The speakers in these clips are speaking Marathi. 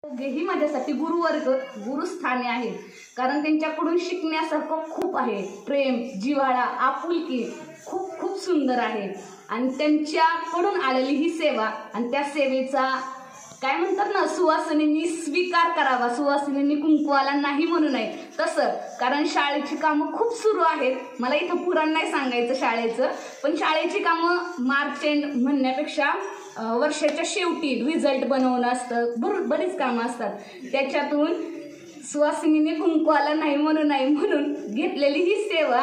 दोघेही माझ्यासाठी गुरुवर्ग गुरुस्थानी आहेत, कारण त्यांच्याकडून शिकण्यासारखं खूप आहे. प्रेम, जिव्हाळा, आपुलकी खूप खूप सुंदर आहे. आणि त्यांच्याकडून आलेली ही सेवा आणि त्या सेवेचा काय म्हणतात ना, सुवासिनींनी स्वीकार करावा. सुवासिनींनी कुंकवाला नाही म्हणू नये तसं, कारण शाळेची कामं खूप सुरू आहेत. मला इथं पुराण नाही सांगायचं शाळेचं, पण शाळेची कामं मार्च एंड म्हणण्यापेक्षा वर्षाच्या शेवटी रिझल्ट बनवणं असतं, बरीच कामं असतात. त्याच्यातून सुवासिनीने कुंकवाला नाही म्हणू नये म्हणून घेतलेली ही सेवा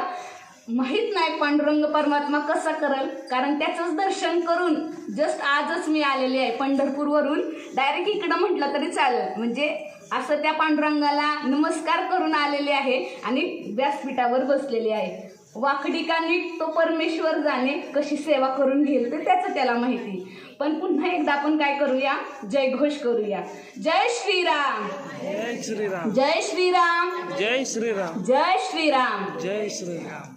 माहीत नाही पांडुरंग परमात्मा कसा करेल, कारण त्याचंच दर्शन करून जस्ट आजच मी आलेली आहे पंढरपूरवरून. डायरेक्ट इकडं म्हटलं तरी चालेल, म्हणजे असं त्या पांडुरंगाला नमस्कार करून आलेले आहे आणि व्यासपीठावर बसलेले आहे. वाकडी का नीट तो परमेश्वर जाणे, कशी सेवा करून घेईल ते त्याचं त्याला माहिती. पण पुन्हा एकदा आपण काय करूया, जयघोष करूया. जय श्रीराम, जय श्रीराम, जय श्रीराम, जय श्रीराम, जय श्रीराम, जय श्रीराम.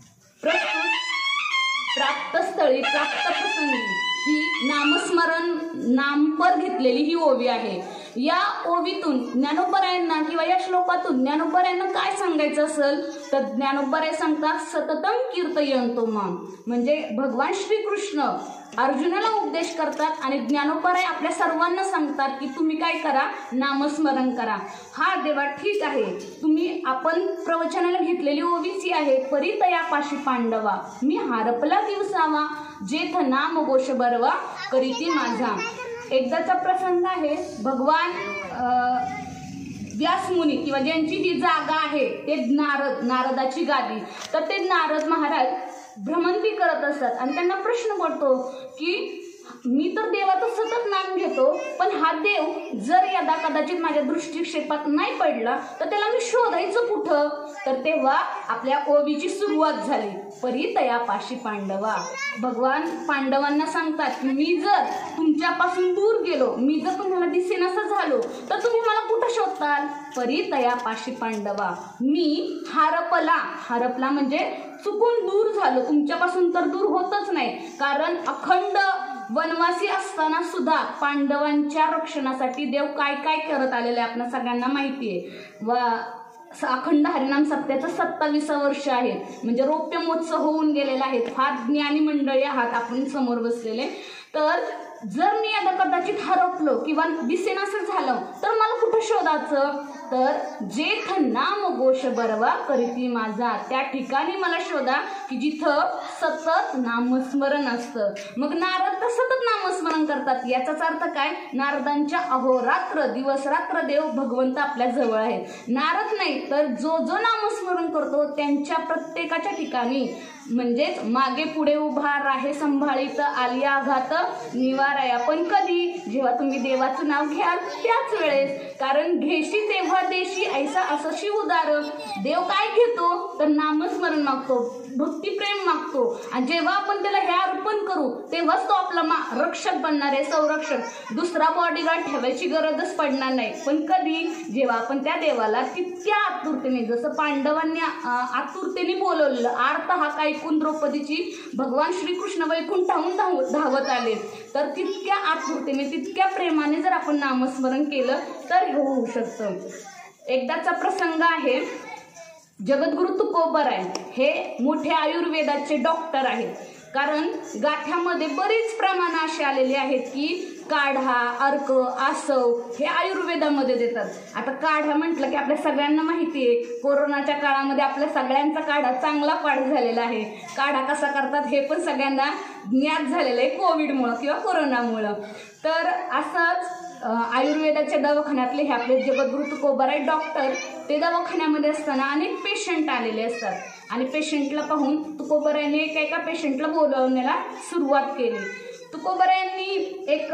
प्राप्तस्थळी प्राप्त प्रसंगी ही नामस्मरण नामपर घेतलेली ही ओवी आहे. या ओवीतून ज्ञानोबरायांना किंवा या श्लोकातून ज्ञानोबरायांना काय सांगायचं असेल तर ज्ञानोबराय सांगतात सततम कीर्तयंतो माम, म्हणजे भगवान श्रीकृष्ण अर्जुनाला उपदेश करतात आणि ज्ञानोबराय आपल्या सर्वांना सांगतात की तुम्ही काय करा, नामस्मरण करा. हा देवा ठीक आहे, आपण प्रवचनाला घेतलेली ओवीची आहे. परितया पाशी पांडवा मी हारपला दिवसावा, जेथ नाम घोष बरवा करीती माझा. एकदाचा प्रसंग आहे. भगवान व्यासमुनी किंवा ज्यांची ही जागा आहे ते नारदाची गादी, तर ते नारद महाराज भ्रमंती करत असतात आणि त्यांना प्रश्न पडतो की मी तर देवाचं सतत नाम घेतो, पण हा देव जर यदा कदाचित माझ्या दृष्टिक्षेपात नाही पडला तर त्याला मी शोधायचं कुठं. तर तेव्हा आपल्या ओवीची सुरुवात झाली. परितया पाशी पांडवा, भगवान पांडवांना सांगतात की मी जर तुमच्यापासून दूर गेलो, मी जर तुम्हाला दिसेनासा झालो तर तुम्ही मला कुठं शोधताल. परितया पाशी पांडवा मी हारपला म्हणजे चुकून दूर झालो, तुमच्यापासून तर दूर होतच नाही, कारण अखंड वनवासी असताना सुद्धा पांडवांच्या रक्षणासाठी देव काय काय करत आलेले आपल्या सगळ्यांना माहिती आहे. व अखंड हरिनाम सत्याचं 27 वर्ष आहे, म्हणजे रौप्य महोत्सव होऊन गेलेला आहे. फार ज्ञानी मंडळी आहात आपण समोर बसलेले. तर जर मी आता कदाचित हरपलो किंवा दिसेनासं झालं तर मला कुठं शोधायचं, तर जेथ नाम घोष बरवा करीती माझा, त्या ठिकाणी मला शोधा की जिथं सतत नामस्मरण असतं. मग नारद तर सतत नामस्मरण करतात, याचाच अर्थ काय, नारदांच्या अहोरात्र दिवस रात्र देव भगवंत आपल्या जवळ आहेत. नारद नाही तर जो जो नामस्मरण करतो त्यांच्या प्रत्येकाच्या ठिकाणी, म्हणजेच मागे पुढे उभा राहे संभाळीत आलिया आघात निवाराया. पण कधी, जेव्हा तुम्ही देवाचं नाव घ्याल त्याच वेळेस, कारण घेशी तेव्हा देशी ऐसा असशी उदार. देव काय घेतो तर नामस्मरण मागतो, भक्तिप्रेम मागतो, आणि जेव्हा आपण त्याला हे अर्पण करू तेव्हाच तो आपला रक्षक बनणार आहे, संरक्षक. दुसरा बॉडीगार्ड ठेवायची गरजच पडणार नाही. पण कधी, जेव्हा आपण त्या देवाला तितक्या आतुरतेने, जसं पांडवांनी आतुरतेने बोलवलेलं, आर्त हा काय ऐकून द्रौपदीची भगवान श्रीकृष्ण वैकुंठाहून धावत आले, तर तितक्या आतुरतेने तितक्या प्रेमाने जर आपण नामस्मरण केलं तर हे होऊ शकतं. एकदाचा प्रसंग आहे. जगद्गुरु तुकोबराय हे मोठे आयुर्वेदाचे डॉक्टर आहेत, कारण गाठ्यामध्ये बरीच प्रमाण असे आलेले आहेत की काढा, अर्क, आसव हे आयुर्वेदामध्ये देतात. आता काढा म्हटलं की आपल्या सगळ्यांना माहिती आहे, कोरोनाच्या काळामध्ये आपल्या सगळ्यांचा काढा चांगला पाठ झालेला आहे. काढा कसा करतात हे पण सगळ्यांना ज्ञात झालेलं आहे कोविडमुळं किंवा कोरोनामुळं. तर असंच आयुर्वेदाच्या दवाखान्यातले हे आपले जगद्गुरु तुकोबराय डॉक्टर, ते दवाखान्यामध्ये असताना अनेक पेशंट आलेले असतात आणि पेशंटला पाहून तुकोबरायांनी एका पेशंटला बोलवण्याला सुरुवात केली. तुकोबरायांनी एक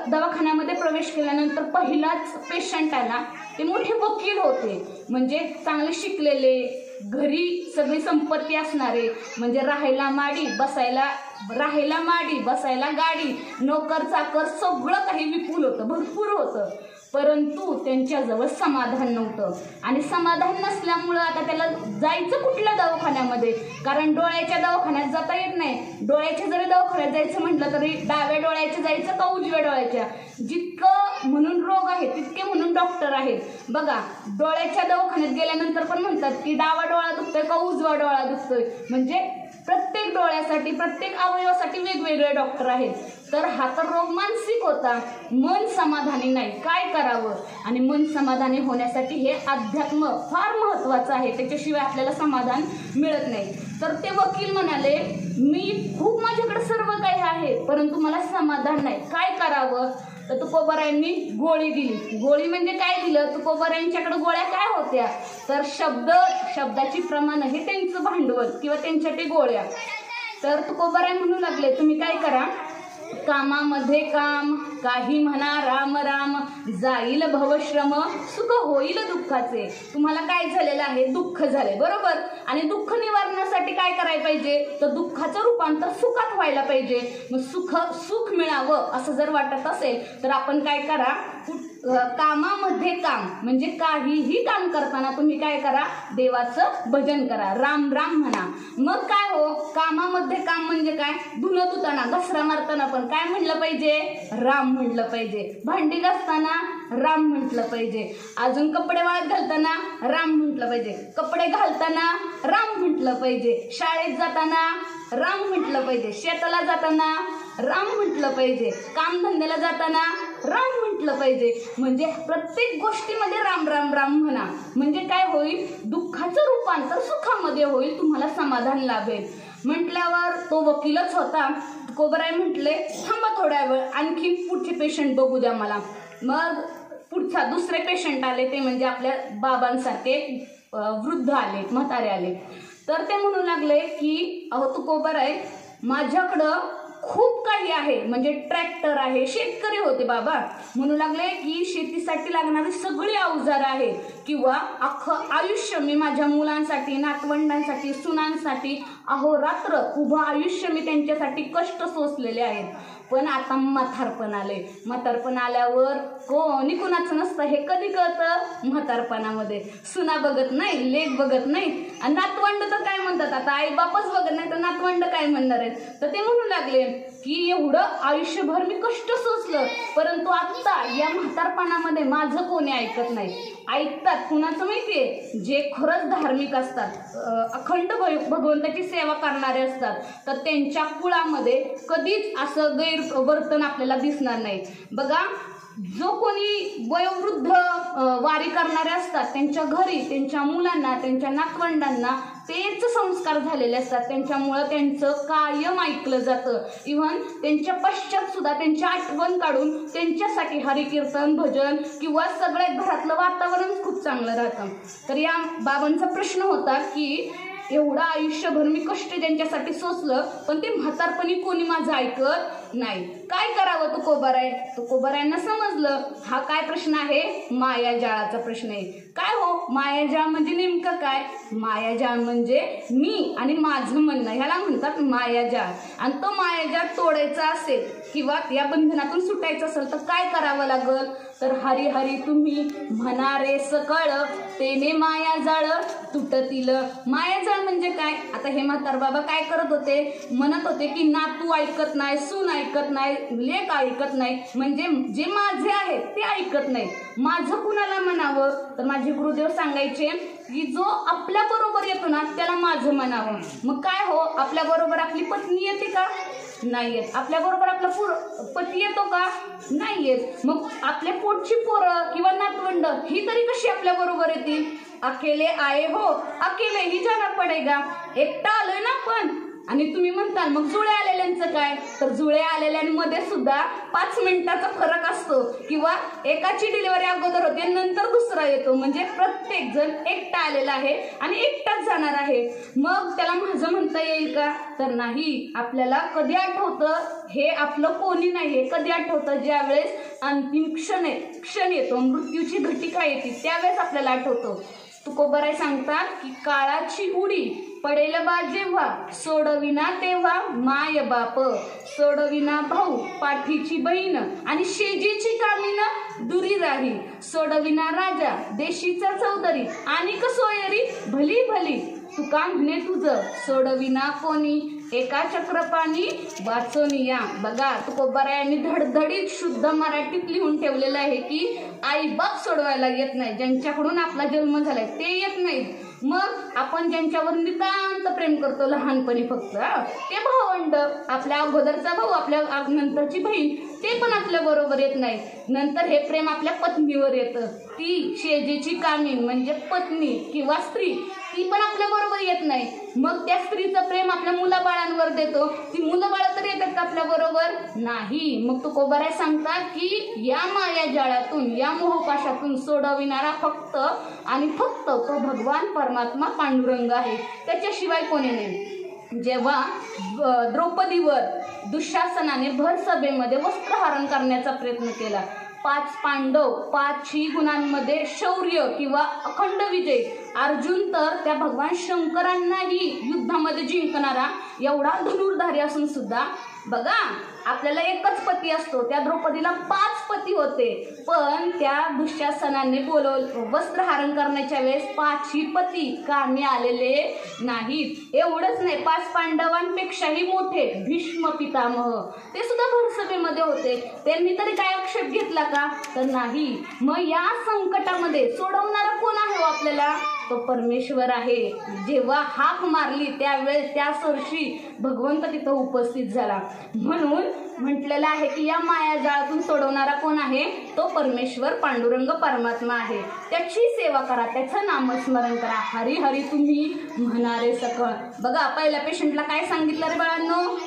दवाखान्यामध्ये प्रवेश केल्यानंतर पहिलाच पेशंट आला. ते मोठे वकील होते, म्हणजे चांगले शिकलेले, घरी सगळी संपत्ती असणारे, म्हणजे राहायला माडी बसायला गाडी, नोकर चाकर सगळं काही विपुल होतं, भरपूर होतं. परंतु त्यांच्याजवळ समाधान नव्हतं, आणि समाधान नसल्यामुळं आता त्याला जायचं कुठल्या दवाखान्यामध्ये, कारण डोळ्याच्या दवाखान्यात जाता येत नाही. डोळ्याच्या जरी दवाखान्यात जायचं म्हटलं तरी डाव्या डोळ्याच्या जायचं का उजव्या डोळ्याच्या, जितकं म्हणून रोग आहे तितके म्हणून आहेत बघा. डोळ्याच्या दवाखान्यात गेल्यानंतर पण म्हणतात की डावा डोळा दुखतोय का उजवा डोळा दुखतोय, म्हणजे प्रत्येक डोळ्यासाठी प्रत्येक अवयवासाठी वेगवेगळे डॉक्टर आहेत. तर हा तर रोग मानसिक होता, मन समाधानी नाही, काय करावं. आणि मन समाधानी होण्यासाठी हे अध्यात्म फार महत्त्वाचं आहे, त्याच्याशिवाय आपल्याला समाधान मिळत नाही. तर ते वकील म्हणाले मी खूप माझ्याकडे सर्व काही आहे परंतु मला समाधान नाही, काय करावं. तर तुकोबारायांनी गोळी दिली. गोळी म्हणजे काय दिलं, तुकोबारायांच्याकडे गोळ्या काय होत्या तर शब्दाची प्रमाण हे त्यांचं भांडवल किंवा त्यांच्याकडे गोळ्या. तर तुकोबाराय म्हणू लागले तुम्ही काय करा, कामामध्ये काम, काही म्हणा राम राम, जाईल भवश्रम, सुख होईल दुःखाचे. तुम्हाला काय झालेलं आहे, दुःख झाले बरोबर. आणि दुःख निवारणासाठी काय करायला पाहिजे तर दुःखाचं रूपांतर सुखात व्हायला पाहिजे. मग सुख मिळावं असं जर वाटत असेल तर आपण काय करा, कामामध्ये काम म्हणजे काहीही काम करताना तुम्ही काय करा, देवाचं भजन करा, राम राम म्हणा. मग काय हो, कामामध्ये काम म्हणजे काय, धुणं धुताना घसरा मारताना पण काय म्हटलं पाहिजे, राम म्हटलं पाहिजे. भांडी घासताना राम म्हटलं पाहिजे. अजून कपडे वाळत घालताना राम म्हटलं पाहिजे. कपडे घालताना राम म्हटलं पाहिजे. शाळेत जाताना राम म्हटलं पाहिजे. शेताला जाताना राम म्हटलं पाहिजे. कामधंद्याला जाताना राम म्हटलं पाहिजे. म्हणजे प्रत्येक गोष्टीमध्ये राम राम राम म्हणा. म्हणजे काय होईल, दुःखाचं रूपांतर सुखामध्ये होईल, तुम्हाला समाधान लाभेल. म्हटल्यावर तो वकीलच होता. तुकोबाराय म्हटले थांबा थोड्या वेळ, आणखी पुढचे पेशंट बघू द्या मला. मग दुसरे पेशंट आले, ते म्हणजे आपल्या बाबांसारखे वृद्ध आले, म्हातारे आले. तर ते म्हणू लागले की अहो तुकोबाराय माझ्याकडं खूप काही आहे, म्हणजे ट्रॅक्टर आहे, शेतकरी होते बाबा. म्हणू लागले की शेतीसाठी लागणारी सगळी अवजार आहे किंवा अख्खं आयुष्य मी माझ्या मुलांसाठी, नातवंडांसाठी, सुनांसाठी अहोरात्र उभं आयुष्य मी त्यांच्यासाठी कष्ट सोसलेले आहेत. पण आता म्हातारपण आले. म्हातारपण आल्यावर कोणी कुणाचं नसतं हे कधी कळतं, म्हातारपणामध्ये. सुना बघत नाही, लेक बघत नाही, आणि नातवंड तर काय म्हणतात, आता आई बापच बघत नाही तर नातवंड काय म्हणणार आहेत. तर ते म्हणू लागले की एवढं आयुष्यभर मी कष्ट सोसलं परंतु आता या म्हातारपणामध्ये माझं कोणी ऐकत नाही. ऐकतात कुणाचं माहितीये, जे खरंच धार्मिक असतात, अखंड भगवंताची सेवा करणारे असतात, तर त्यांच्या कुळामध्ये कधीच असं गैरवर्तन आपल्याला दिसणार नाही. बघा, जो कोणी वयोवृद्ध वारी करणारे असतात त्यांच्या घरी त्यांच्या मुलांना, त्यांच्या नातवंडांना तेच संस्कार झालेले असतात. त्यांच्यामुळं त्यांचं कायम ऐकलं जातं. इव्हन त्यांच्या पश्चात सुद्धा त्यांची आठवण काढून त्यांच्यासाठी हरिकीर्तन, भजन किंवा सगळ्या घरातलं वातावरण खूप चांगलं राहतं. तर या बाबांचा प्रश्न होता की एवढं आयुष्यभर मी कष्ट ज्यांच्यासाठी सोसलं पण ते म्हातारपणी कोणी माझं ऐकत नाही, काय करावं. तुकोबारायांना समजलं हा काय प्रश्न आहे, मायाजाळाचा प्रश्न आहे. काय हो, मायाजाळ म्हणजे नेमकं काय. मायाजाळ म्हणजे मी आणि माझं म्हणणं, ह्याला म्हणतात मायाजाळ. आणि तो मायाजाळ तोडायचा असेल किंवा या बंधनातून सुटायचं असेल तर काय करावं लागल तर हरी हरी तुम्ही म्हणारे सकळ, तेने मायाजाळ तुटतील. मायाजाळ म्हणजे काय, आता हे म्हातार बाबा काय करत होते, म्हणत होते की नातू ऐकत नाही, सून ऐकत नाही, लेक ऐकत नाही, म्हणजे जे माझे आहे ते ऐकत नाही. माझं कुणाला म्हणावं तर माझे गुरुदेव सांगायचे की जो आपल्या बरोबर येतो ना त्याला माझं म्हणावं. मग काय हो, आपल्या बरोबर आपली पत्नी येते का, नाही येत. आपल्या बरोबर आपला पती येतो का, नाही येत. मग आपल्या पोटची पोरं किंवा नातवंड ही तरी कशी आपल्या बरोबर येतील. अकेले आये हो अकेले ही जाना पडेगा. एकटा आलोय ना आपण. आणि तुम्ही म्हणताल मग जुळे आलेल्यांचं काय, तर जुळे आलेल्यांमध्ये सुद्धा 5 मिनिटाचा फरक असतो किंवा एकाची डिलिव्हरी अगोदर होते नंतर दुसरा येतो. म्हणजे प्रत्येक जण एकटा आलेला आहे आणि एकटाच जाणार आहे. मग त्याला माझं म्हणता येईल का, तर नाही. आपल्याला कधी आठवतं हे आपलं कोणी नाहीये, कधी आठवतं ज्या वेळेस अंतिम क्षण येतो, मृत्यूची घटिका येते त्यावेळेस आपल्याला आठवतो. तुकोबाराय सांगतात की काळाची उडी पडेल बा जेव्हा, सोडविना तेव्हा माय बाप, सोडविना भाऊ पाठीची बहीण, आणि शेजीची कामीन दुरी राही, सोडविना राजा देशीचा चौधरी, आणि सोयरी भली भली, तुका म्हणे तुझं सोडविना कोणी एका चक्रपाणी वाचून या. बघा तुकोबाराय यांनी धडधडीत शुद्ध मराठीत लिहून ठेवलेलं आहे की आई बाप सोडवायला येत नाही, ज्यांच्याकडून आपला जन्म झालाय ते येत नाहीत. मग आपण ज्यांच्यावर नितांत प्रेम करतो लहानपणी फक्त ते भावंड, आपल्या अगोदरचा भाऊ, आपल्या नंतरची बहीण, ते पण आपल्या बरोबर येत नाही. नंतर हे प्रेम आपल्या पत्नीवर येतं. ती शेजेची कामीण म्हणजे पत्नी किंवा स्त्री, ती पण आपल्या बरोबर येत नाही. मग त्या स्त्रीचं प्रेम आपल्या मुलाबाळांवर देतो. ती मुलं बाळ तर येतात का आपल्या बरोबर? नाही. मग तुकोबाराय सांगतात की या माया जाळातून, या मोहपाशातून सोडविणारा फक्त आणि फक्त तो भगवान परमात्मा पांडुरंग आहे, त्याच्याशिवाय कोणी नाही. जेव्हा द्रौपदीवर दुःशासनाने भर सभेमध्ये वस्त्रहरण करण्याचा प्रयत्न केला, 5 पांडव 5ही गुणांमध्ये शौर्य किंवा अखंड विजय, अर्जुन तर त्या भगवान शंकरांनाही युद्धामध्ये जिंकणारा एवढा धनुर्धारी असून सुद्धा बघा आपल्याला एकच पती असतो, त्या द्रौपदीला 5 पती होते. पण त्या दुःशासनाने वस्त्रहरण करण्याच्या वेळेस 5ही पती कामी आलेले नाहीत. एवढंच नाही, 5 पांडवांपेक्षाही मोठे भीष्म पितामह ते सुद्धा भरसभेमध्ये होते. त्यांनी तरी काय आक्षेप घेतला का? तर नाही. मग या संकटामध्ये सोडवणारा कोण आहे आपल्याला? तो परमेश्वर आहे. जेव्हा हाक मारली त्यावेळेस त्या सरशी भगवंत तिथं उपस्थित झाला. म्हणून म्हटलेलं आहे की या माया जाळातून सोडवणारा कोण आहे? तो परमेश्वर पांडुरंग परमात्मा आहे. त्याची सेवा करा, त्याचं नामस्मरण करा. हरी हरी तुम्ही म्हणारे सकळ. बघा पहिल्या पेशंटला काय सांगितलं रे बाळांनो?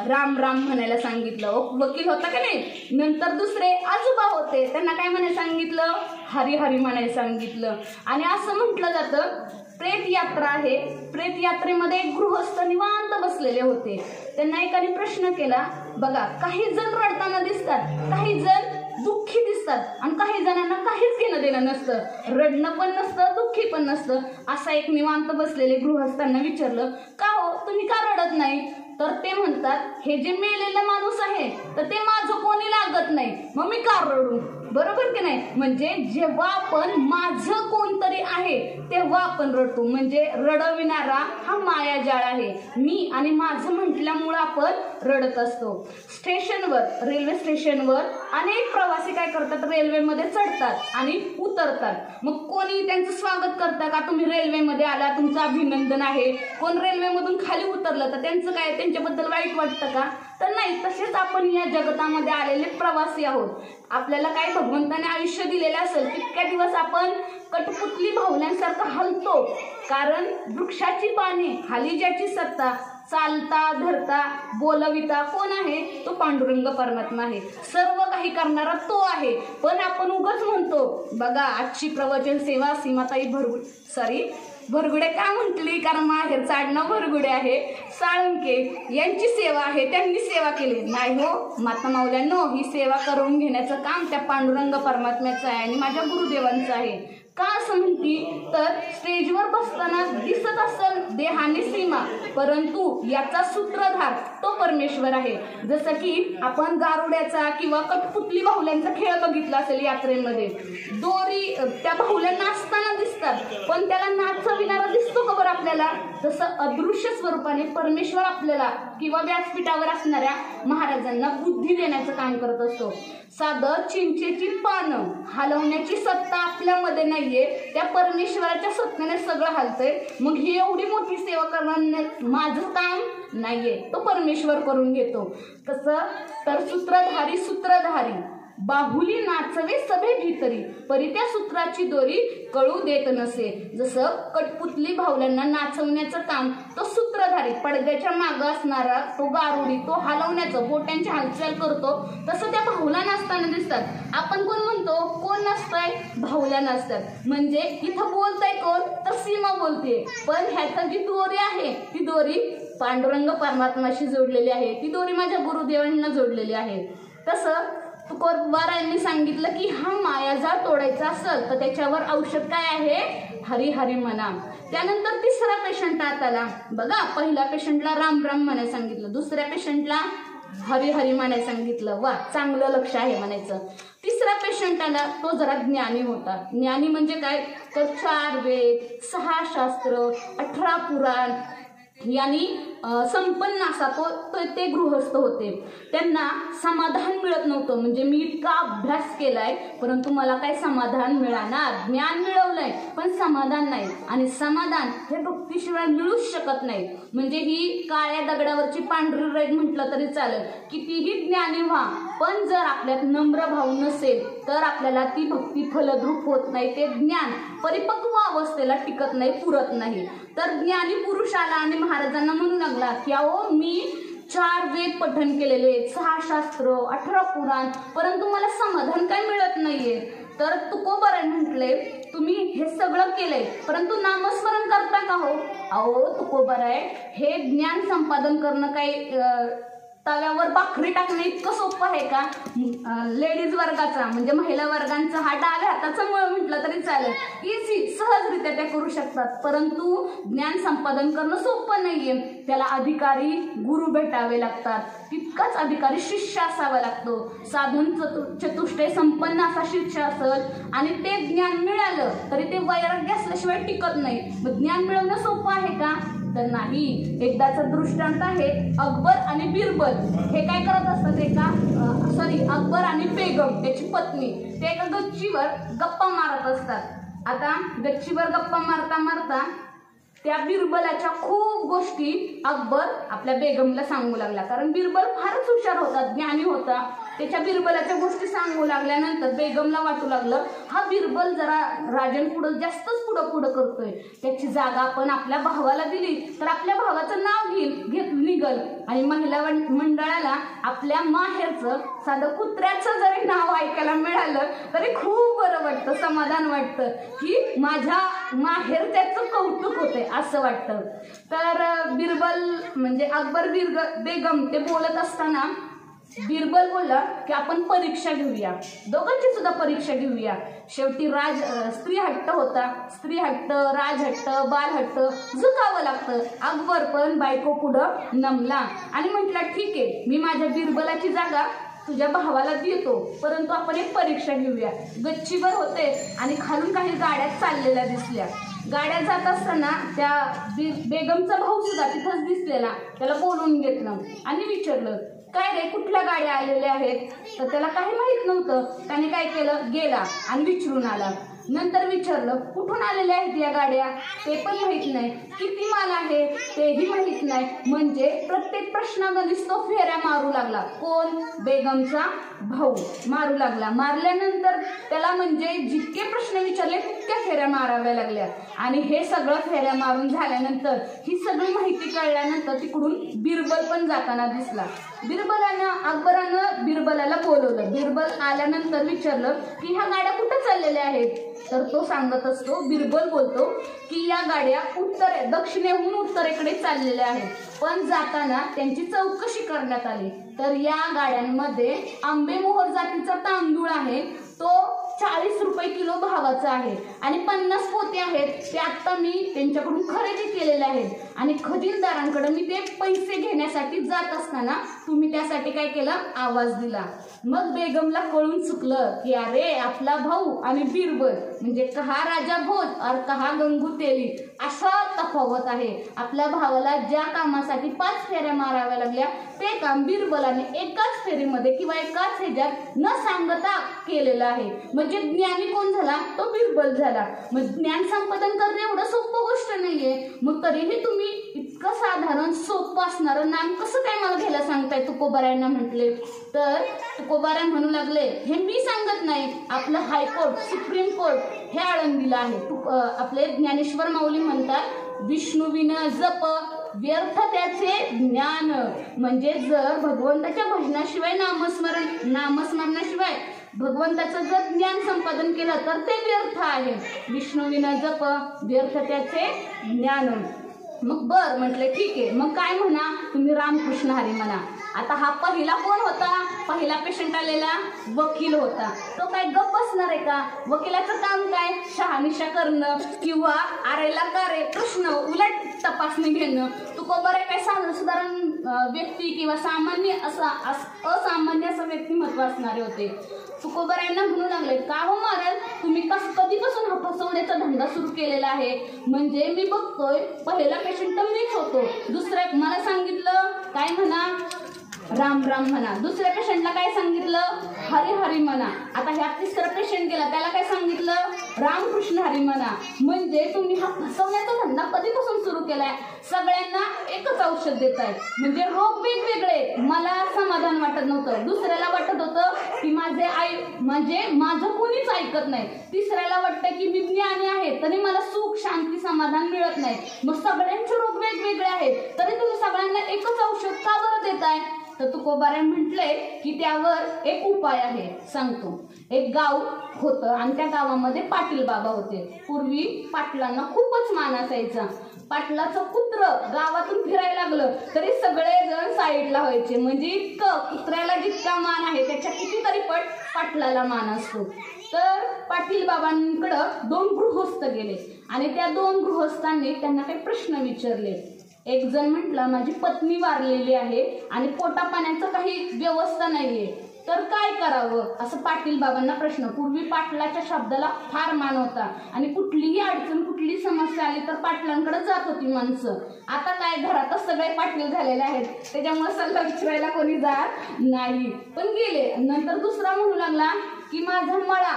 राम राम म्हणायला सांगितलं. वकील होता का नाही? नंतर दुसरे आजोबा होते, त्यांना काय म्हणायला सांगितलं? हरी हरी म्हणायला सांगितलं. आणि असं म्हटलं जातं प्रेत यात्रा आहे, प्रेत यात्रेमध्ये एक गृहस्थ निवांत बसलेले होते. त्यांना एकाने प्रश्न केला. बघा काही जण रडताना दिसतात, काही जण दुःखी दिसतात आणि काही जणांना काहीच घेणं देणं नसतं, रडणं पण नसतं, दुःखी पण नसतं. असा एक निवांत बसलेले गृहस्थांना विचारलं, का हो तुम्ही का रडत नाही? तर ते म्हणतात हे जे मेलेलं माणूस आहे तर ते माझं कोणी लागत नाही, मग मी का रडू? बरोबर की नाही? म्हणजे जेव्हा आपण माझं कोणतरी आहे तेव्हा आपण रडतो. म्हणजे रडविणारा हा मायाजाळ आहे. मी आणि माझं म्हटल्यामुळं आपण रडत असतो. स्टेशनवर, रेल्वे स्टेशनवर अनेक प्रवासी काय करतात? रेल्वेमध्ये चढतात आणि उतरतात. मग कोणी त्यांचं स्वागत करतं का? तुम्ही रेल्वेमध्ये आला, तुमचं अभिनंदन आहे. कोण रेल्वेमधून खाली उतरलं तर त्यांचं काय, त्यांच्याबद्दल वाईट वाटतं का? तर नाही. तसेच आपण या जगतामध्ये आलेले प्रवासी आहोत. आपल्याला काय भगवंताने आयुष्य दिलेलं असेल तितक्या दिवस आपण कठपुतली भावल्यांसारखं हलतो. कारण वृक्षाची पाने खाली ज्याची सत्ता, चालता धरता बोलविता कोण आहे? तो पांडुरंग परमात्मा आहे. सर्व काही करणारा तो आहे. पण आपण उगाच म्हणतो. बघा आजची प्रवचन सेवा सीमाताई भरगुडे का म्हटली? कारण माहेर चाडणं भरगुडे आहे. साळुंके यांची सेवा आहे, त्यांनी सेवा केली नाही हो माता माऊल्यांनो. ही सेवा करून घेण्याचं काम त्या पांडुरंग परमात्म्याचं आहे आणि माझ्या गुरुदेवांचं आहे. का असं म्हणती? तर स्टेजवर बसताना दिसत असेल देहाने सीमा, परंतु याचा सूत्रधार तो परमेश्वर आहे. जसं की आपण गारुड्याचा किंवा कठपुतली बाहुल्यांचा खेळ बघितला असेल यात्रेमध्ये. दोरी त्या बाहुल्या नाचताना दिसतात, पण त्याला नाचविणारा दिसतो का बरं आपल्याला? तसं अदृश्य स्वरूपाने परमेश्वर आपल्याला किंवा व्यासपीठावर असणाऱ्या महाराजांना बुद्धी देण्याचं काम करत असतो. साधं चिंचेची पानं हलवण्याची सत्ता आपल्यामध्ये नाहीये, त्या परमेश्वराच्या सत्तेने सगळं हलतंय. मग ही एवढी मोठी सेवा करणं माझं काम नाहीये, तो परमेश्वर करून घेतो. कसं? तर सूत्रधारी बाहुली नाचवे सभे भीतरी, परी त्या सूत्राची दोरी कळू देत नसे. जसं कठपुतली बाहुल्यांना नाचवण्याचं काम तो सूत्रधारी, पडद्याच्या मागं असणारा तो गारुडी, तो हलवण्याचं बोटांची हालचाल करतो. तसं त्या बाहुल्या नाचताना दिसतात. आपण कोण म्हणतो? कोण नाचतंय? बाहुल्या नाचतात. म्हणजे इथं बोलतंय कोण? तर सीमा बोलते. पण ह्याचं जी दोरी आहे ती दोरी पांडुरंग परमात्माशी जोडलेली आहे, ती दोरी माझ्या गुरुदेवांना जोडलेली आहे. तसं तुकोबारायांनी सांगितलं की हा मायाजाळ तोडायचा असेल तर त्याच्यावर औषध काय आहे? हरी हरी म्हणा. त्यानंतर तिसरा पेशंट आत आला. बघा पहिल्या पेशंटला राम राम म्हणायला सांगितलं, दुसऱ्या पेशंटला हरी हरी म्हणायला सांगितलं. वा, चांगलं लक्ष आहे म्हणायचं. तिसरा पेशंट आला, तो जरा ज्ञानी होता. ज्ञानी म्हणजे काय? तर 4 वेद, 6 शास्त्र, 18 पुराण यांनी संपन्न असा ते गृहस्थ होते. त्यांना समाधान मिळत नव्हतं. म्हणजे मी इतका अभ्यास केलाय परंतु मला काही समाधान मिळणार, ज्ञान मिळवलंय पण समाधान नाही. आणि समाधान हे भक्तीशिवाय मिळूच शकत नाही. म्हणजे ही काळ्या दगडावरची पांढरी रेघ म्हटलं तरी चालेल. कितीही ज्ञानी व्हा पण जर आपल्यात नम्र भाव नसेल तर आपल्याला ती भक्ती फलद्रूप होत नाही. ते ज्ञान परिपक्व अवस्थेला टिकत नाही, पुरत नाही. तर ज्ञानी पुरुष आला आणि महाराजांना म्हणू लागला की अहो मी 4 वेद पठन केलेले, 6 शास्त्र, 18 पुराण, परंतु मला समाधान काय मिळत नाहीये. तर तुकोबाराय म्हटले तुम्ही हे सगळं केलंय परंतु नामस्मरण करता का हो? अहो तुकोबाराय, हे ज्ञान संपादन करणं काही तव्यावर भाकरी टाकणं इतकं सोपं आहे का? लेडीज वर्गाचा म्हणजे महिला वर्गांचा हा डाव्या हाताचा मळ म्हटलं तरी चालेल, इझी सहजरित्या त्या करू शकतात. परंतु ज्ञान संपादन करणं सोपं नाहीये. त्याला अधिकारी गुरु भेटावे लागतात, तितकाच अधिकारी शिष्य असावा लागतो. साधन चतुष्टय संपन्न असा शिष्य असेल आणि ते ज्ञान मिळालं तरी ते वैराग्य असल्याशिवाय टिकत नाही. मग ज्ञान मिळवणं सोपं आहे का? तर नाही. एकदाचा दृष्टांत आहे, अकबर आणि बिरबल हे काय करत असतात, अकबर आणि बेगम त्याची पत्नी ते एका गच्चीवर गप्पा मारत असतात. आता गच्चीवर गप्पा मारता मारता त्या बिरबलाच्या खूप गोष्टी अकबर आपल्या बेगमला सांगू लागला. कारण बिरबल फारच हुशार होता, ज्ञानी होता. त्याच्या बिरबलाच्या गोष्टी सांगू लागल्यानंतर बेगमला वाटू लागलं हा बिरबल जरा राजांपुढं जास्तच पुढं करतोय. त्याची जागा आपण आपल्या भावाला दिली तर आपल्या भावाचं नाव घेत निघल आणि महिला मंडळाला आपल्या माहेरचं साधं कुत्र्याचं जरी नाव ऐकायला मिळालं तरी खूप बरं वाटतं, समाधान वाटतं की माझ्या माहेरच्याचं कौतुक होते असं वाटतं. तर बिरबल म्हणजे अकबर बेगम ते बोलत असताना बिरबल बोलला की आपण परीक्षा घेऊया, दोघांची सुद्धा परीक्षा घेऊया. शेवटी स्त्री हट्ट होता, स्त्री हट्ट, राजहट्ट, बालहट्ट झुकावं लागतं. अकबर पण बायको पुढं नमला आणि म्हटला ठीक आहे, मी माझ्या बिरबलाची जागा तुझ्या भावाला देतो परंतु आपण एक परीक्षा घेऊया. गच्चीवर होते आणि खालून काही गाड्या चाललेल्या दिसल्या. गाड्या जात असताना त्या बेगमचा भाऊ सुद्धा तिथंच दिसलेला. त्याला बोलवून घेतलं आणि विचारलं काय रे कुठल्या गाड्या आलेल्या आहेत? तर त्याला काही माहित नव्हतं. त्याने काय केलं, गेला आणि विचारून आला. नंतर विचारलं कुठून आलेल्या आहेत या गाड्या? ते पण माहित नाही. किती माल आहे तेही माहित नाही. म्हणजे प्रत्येक प्रश्नागणित तो फेऱ्या मारू लागला. कोण? बेगमचा भाऊ मारू लागला. मारल्यानंतर त्याला म्हणजे जितके प्रश्न विचारले तितक्या फेऱ्या माराव्या लागल्या. आणि हे सगळं फेऱ्या मारून झाल्यानंतर ही सगळी माहिती कळल्यानंतर तिकडून बिरबल पण जाताना दिसला. अकबरानं बिरबलाला बोलवलं. बिरबल आल्यानंतर विचारलं की ह्या गाड्या कुठं चाललेल्या आहेत? तर तो सांगत असतो, बिरबल बोलतो की या गाड्या दक्षिणेहून उत्तरेकडे चाललेल्या आहेत. पण जाताना त्यांची चौकशी करण्यात आली तर या गाड्यांमध्ये आंबेमोहर जातीचा तांदूळ आहे तो 40 रुपये किलो भावाचा आहे आणि 50 पोते आहेत ते आता मी त्यांच्याकडून खरेदी केलेले आहेत आणि खजिनदारांकडे मी ते पैसे घेण्यासाठी जात असताना तुम्ही त्यासाठी काय केलं, आवाज दिला. मग बेगमला कळून चुकलं की अरे आपला भाऊ आणि बिरबल म्हणजे कहा राजा भोज और कहा गंगू तेली असा तफावत आहे. आपल्या भावाला ज्या कामासाठी 5 फेऱ्या माराव्या लागल्या ते काम बिरबलाने एकाच फेरीमध्ये किंवा एकाच ह्याच्यात न सांगता केलेलं आहे. म्हणजे ज्ञानी कोण झाला, तो बिरबल झाला. मग ज्ञान संपादन करणं एवढं सोपं गोष्ट नाहीये. मग तरीही तुम्ही इतकं साधारण सोपं असणारं नाम कसं काय मला घ्यायला सांगताय? तुकोबारायांना म्हटले तर तुकोबाराय म्हणू लागले हे मी सांगत नाही, आपलं हायकोर्ट सुप्रीम कोर्ट हे आळंदीला आहे. आपले ज्ञानेश्वर माऊली म्हणतात विष्णुविन जप व्यर्थ त्याचे ज्ञान. म्हणजे जर भगवंताच्या भजनाशिवाय नामस्मरणाशिवाय भगवंताचं जर ज्ञान संपादन केलं तर ते व्यर्थ आहे. विष्णुविना जप व्यर्थ त्याचे ज्ञान. मग बर म्हटले ठीक आहे, मग काय म्हणा तुम्ही रामकृष्ण हरी म्हणा. आता हा पहिला कोण होता? पहिला पेशंट आलेला वकील होता. तो काय गप्प बसणार आहे का? वकिलाचं काम काय? शहानिशा करणं किंवा आरेला कारे प्रश्न उलट तपासणी घेणं. तुकोबाराय काय साधारण व्यक्ती किंवा सामान्य असामान्य असं व्यक्तिमत्व असणारे होते. तुकोबारायांना म्हणू लागले का हो महाराज तुम्ही कधीपासून हा फसवण्याचा फसवण्याचा धंदा सुरू केलेला आहे. म्हणजे मी बघतोय पहिला पेशंट तर मीच होतो, दुसऱ्या मला सांगितलं काय म्हणा राम राम म्हणा, दुसऱ्या पेशंटला काय सांगितलं हरी हरी म्हणा, आता ह्या तिसरा पेशंट गेला त्याला काय सांगितलं रामकृष्ण हरी म्हणा. म्हणजे तुम्ही हा फसवण्याचा धंदा कधीपासून सुरू केलाय? सगळ्यांना एकच औषध देताय, म्हणजे रोग वेगवेगळे. मला समाधान वाटत नव्हतं, दुसऱ्याला वाटत होतं की माझं कोणीच ऐकत नाही, तिसऱ्याला वाटतं की मी ज्ञानी आहे तरी मला सुख शांती समाधान मिळत नाही. मग सगळ्यांचे रोग वेगवेगळे आहेत तरी तुम्ही सगळ्यांना एकच औषध का बरं देताय? तर तुकोबाराय म्हटलंय की त्यावर एक उपाय आहे, सांगतो. एक गाव होतं आणि त्या गावामध्ये पाटील बाबा होते. पूर्वी पाटलांना खूपच मान असायचा. पाटलाचं कुत्र गावातून फिरायला लागलं तरी सगळेजण साईडला व्हायचे. म्हणजे इतकं कुत्र्याला जितका मान आहे त्याच्या कितीतरी पट पाटलाला मान असतो. तर पाटील बाबांकडं 2 गृहस्थ गेले आणि त्या 2 गृहस्थांनी त्यांना काही प्रश्न विचारले. एक जण म्हटला माझी पत्नी वारलेली आहे आणि पोटा पाण्याचं काही व्यवस्था नाहीये, तर काय करावं असं पाटील बाबांना प्रश्न. पूर्वी पाटलाच्या शब्दाला फार मान होता आणि कुठलीही अडचण कुठलीही समस्या आली तर पाटलांकडे जात होती माणसं. आता काय घरातच सगळे पाटील झालेले आहेत त्याच्यामुळे सल्ला विचारायला कोणी जात नाही, पण गेले. नंतर दुसरा म्हणू लागला की माझा मळा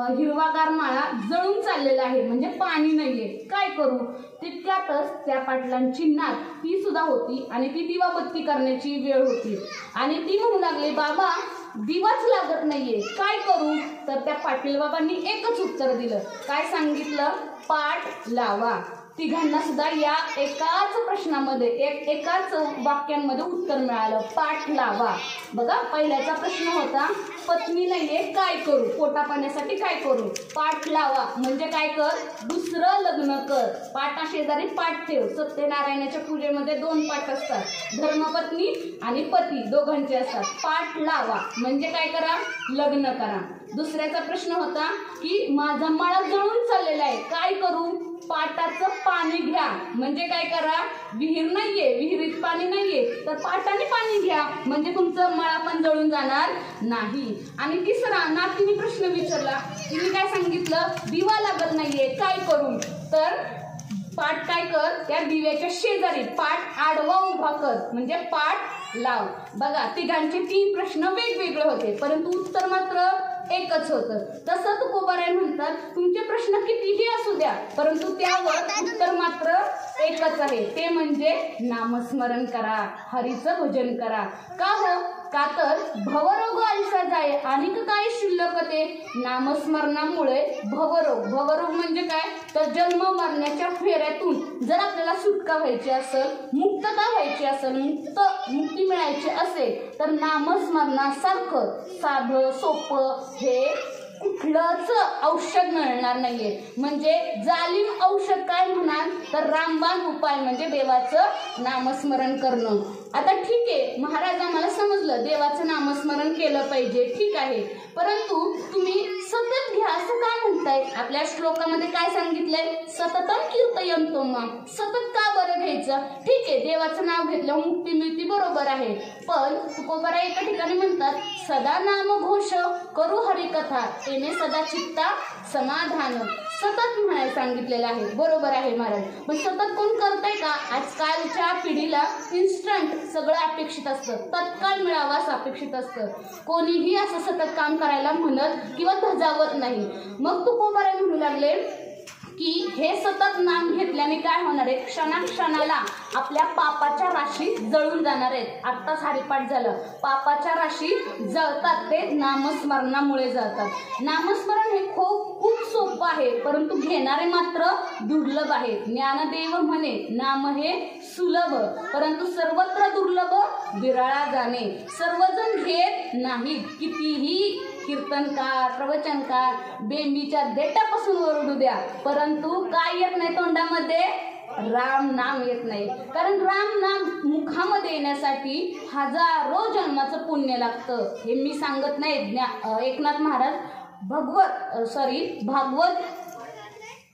हिरवागार मळा जळून चाललेला आहे, म्हणजे पाणी नाहीये, काय करू? तितक्यातच त्या पाटलांची नात ती सुद्धा होती आणि ती दिवाबत्ती करण्याची वेळ होती आणि ती म्हणू लागली बाबा दिवाच लागत नाहीये, काय करू? तर त्या पाटील बाबांनी एकच उत्तर दिलं. काय सांगितलं? पाट लावा. तिघांना सुद्धा या एकाच प्रश्नामध्ये एकाच वाक्यांमध्ये उत्तर मिळालं, पाट लावा. बघा पहिल्याचा प्रश्न होता पत्नी नाहीये काय करू, पोटा पाण्यासाठी काय करू? पाट लावा म्हणजे काय कर, दुसरं लग्न कर. पाटा शेजारी पाट ठेव. सत्यनारायणाच्या पूजेमध्ये 2 पाट असतात, धर्मपत्नी आणि पती दोघांचे असतात. पाट लावा म्हणजे काय करा, लग्न करा. दुसऱ्याचा प्रश्न होता की माझा मळा जळून चाललेला आहे, काय करू? पाटाचं पाणी घ्या म्हणजे काय करा, विहीर नाहीये विहिरीत पाणी नाहीये तर पाटाने पाणी घ्या म्हणजे तुमचं मळा पण जळून जाणार नाही. आणि तिसरा नातीने प्रश्न विचारला, तिने काय सांगितलं, दिवा लागत नाहीये काय करू? तर पाट काय कर, त्या दिव्याच्या शेजारी पाट आडवा उभा कर म्हणजे पाट लाव. बघा तिघांचे 3 प्रश्न वेगवेगळे होते परंतु उत्तर मात्र एकच होतं. तसं तुकोबाराय म्हणतात तुमचे प्रश्न कितीही असू द्या परंतु त्यावर उत्तर मात्र एकच आहे, ते म्हणजे नामस्मरण करा, हरीचं भजन करा. का हो? का तर भवरोग आयुष्या जाय आणि काय शिल्लक ते. नामस्मरणामुळे भवरोग म्हणजे काय तर जन्म मरण्याच्या फेऱ्यातून जर आपल्याला सुटका व्हायची असेल, मुक्तता व्हायची असेल, मुक्ती मिळायची असेल तर नामस्मरणासारखं साधं सोपं हे कुठलंच औषध मिळणार नाहीये. म्हणजे जालिम औषध काय म्हणाल तर रामबाण उपाय म्हणजे देवाचं नामस्मरण करणं. आता ठीक आहे महाराज आम्हाला समजलं देवाचं नामस्मरण केलं पाहिजे, ठीक आहे, परंतु तुम्ही सतत घ्या असं काय म्हणताय? आपल्या श्लोकामध्ये काय सांगितलंय, सततम कीर्तयन्तो मां. सतत का बरं घ्यायचं? ठीक आहे देवाचं नाव घेतल्यावर मुक्ती मिळते बरोबर आहे, पण तुकोबाराय एका ठिकाणी म्हणतात सदा नाम घोष करू हरिकथा तेने सदा चित्ता समाधान. सतत म्हणायला सांगितलेलं आहे, बरोबर आहे महाराज, पण सतत कोण करतंय का? आजकालच्या पिढीला इन्स्टंट सगळं अपेक्षित असतं, तत्काळ मिळावं असं अपेक्षित असतं. कोणीही असं सतत काम करायला म्हणत किंवा धजावत नाही. मग तुकोबाराय म्हणू लागले की हे सतत नाम घेतल्याने काय होणार आहे, क्षणाक्षणाला आपल्या पापाच्या राशी जळून जाणार आहेत. आत्ताच हरिपाठ झालं, पापाच्या राशी जळतात ते नामस्मरणामुळे जळतात. नामस्मरण हे खूप सोपं आहे परंतु घेणारे मात्र दुर्लभ आहे. ज्ञानदेव म्हणे नाम हे सुलभ परंतु सर्वत्र दुर्लभ विरळा जाणे. सर्वजण घेत नाहीत, कितीही कीर्तनकार प्रवचनकार बेंबीच्या देटापासून ओरडू द्या परंतु काय येत नाही तोंडामध्ये, राम नाम येत नाही. कारण राम नाम मुखामध्ये येण्यासाठी हजारो जन्माचं पुण्य लागतं. हे मी सांगत नाही, एकनाथ महाराज भागवत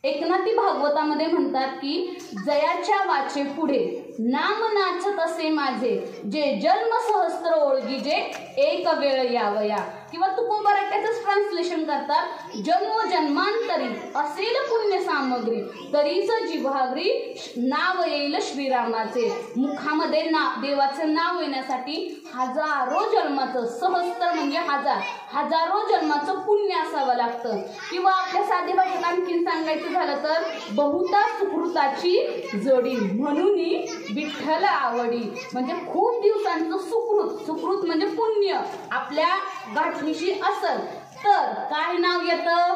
एकनाथी भागवतामध्ये म्हणतात की जयाच्या वाचे पुढे नाम नाचत असे माझे जे जन्म सहस्त्र ओळगी जे एक वेळ यावया. किंवा तुकोबाराय त्याचंच ट्रान्सलेशन करतात, जन्म जन्मांतरी असेल पुण्य सामग्री तरीच जिव्हाग्री नाव येईल श्रीरामाचे. मुखामध्ये देवाचं नाव येण्यासाठी हजारो जन्माचं, सहस्त्र म्हणजे हजारो जन्माचं पुण्य असावं लागतं. किंवा आपल्या साधी भाषेत आणखीन सांगायचं झालं तर बहुता सुकृताची जोडी म्हणून विठ्ठल आवडी. म्हणजे खूप दिवसांचं सुकृत म्हणजे पुण्य आपल्या गाठीशी असल तर काय नाव येतं?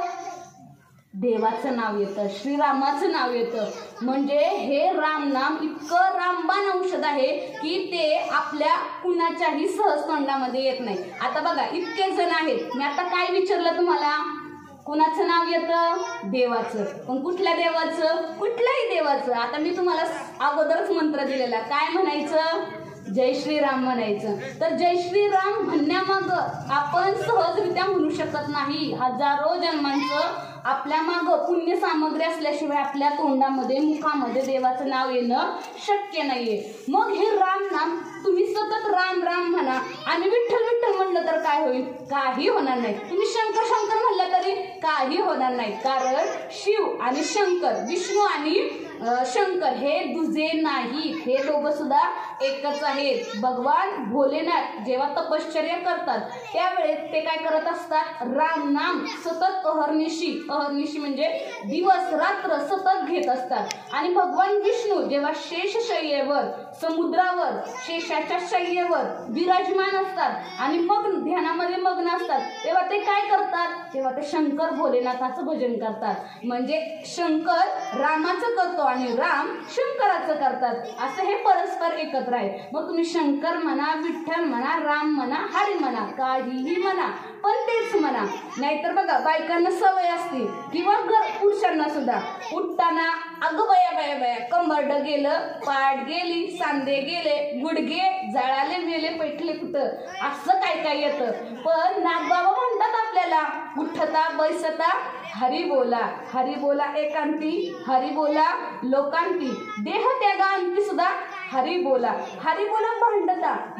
देवाचं नाव येतं, श्रीरामाचं नाव येतं. म्हणजे हे रामनाम इतकं रामबाण औषध आहे की ते आपल्या कुणाच्याही सहज तोंडामध्ये येत नाही. आता बघा इतके जण आहेत, मी आता काय विचारलं तुम्हाला, कुणाचं नाव येतं? देवाचं. पण कुठल्या देवाचं? कुठल्याही देवाचं. आता मी तुम्हाला अगोदरच मंत्र दिलेला, काय म्हणायचं? जय श्रीराम म्हणायचं. तर जय श्रीराम म्हणण्यामाग आपण सहजरित्या म्हणू शकत नाही. हजारो जन्मांचं आपल्या माग पुण्य सामग्री असल्याशिवाय आपल्या तोंडामध्ये मुखामध्ये देवाचं नाव येणं शक्य नाहीये. मग हे राम नाम तुम्ही सतत राम राम म्हणा आणि विठ्ठल विठ्ठल म्हणलं तर काय होईल? काही होणार नाही. तुम्ही शंकर शंकर म्हणलं तरी काही होणार नाही. कारण शिव आणि शंकर, विष्णू आणि शंकर हे दुजे नाही, हे दोघं सुद्धा एकच आहेत. भगवान भोलेनाथ जेव्हा तपश्चर्या करतात त्यावेळेस ते काय करत असतात? राम नाम सतत अहर्निशी म्हणजे दिवस रात्र सतत घेत असतात. आणि भगवान विष्णू जेव्हा शेषशय्येवर समुद्रावर शेषाच्या शय्येवर विराजमान असतात आणि मग ध्यानामध्ये मग्न असतात तेव्हा ते काय करतात? तेव्हा ते शंकर भोलेनाथाचं भजन करतात. म्हणजे शंकर रामाचं करतो आणि राम शंकराचं करतात. असं हे परस्पर एकत्र आहे. मग तुम्ही शंकर म्हणा, विठ्ठल म्हणा, राम म्हणा, हरी म्हणा, काहीही म्हणा, पण तेच म्हणा. नाहीतर बघा बायकांना सवय असते किंवा पुरुषांना सुद्धा उठताना अगं बया बया बया, कंबरड गेलं, पाठ गेली, सांधे गेले, गुडघे जळाले, मेले, पैठले कुठं, असं काय काय येतं. पण नागबाबा म्हणतात आपल्याला, उठता बैसता हरी बोला एकांती, हरी बोला लोकांती, देह त्यागांती सुद्धा हरी बोला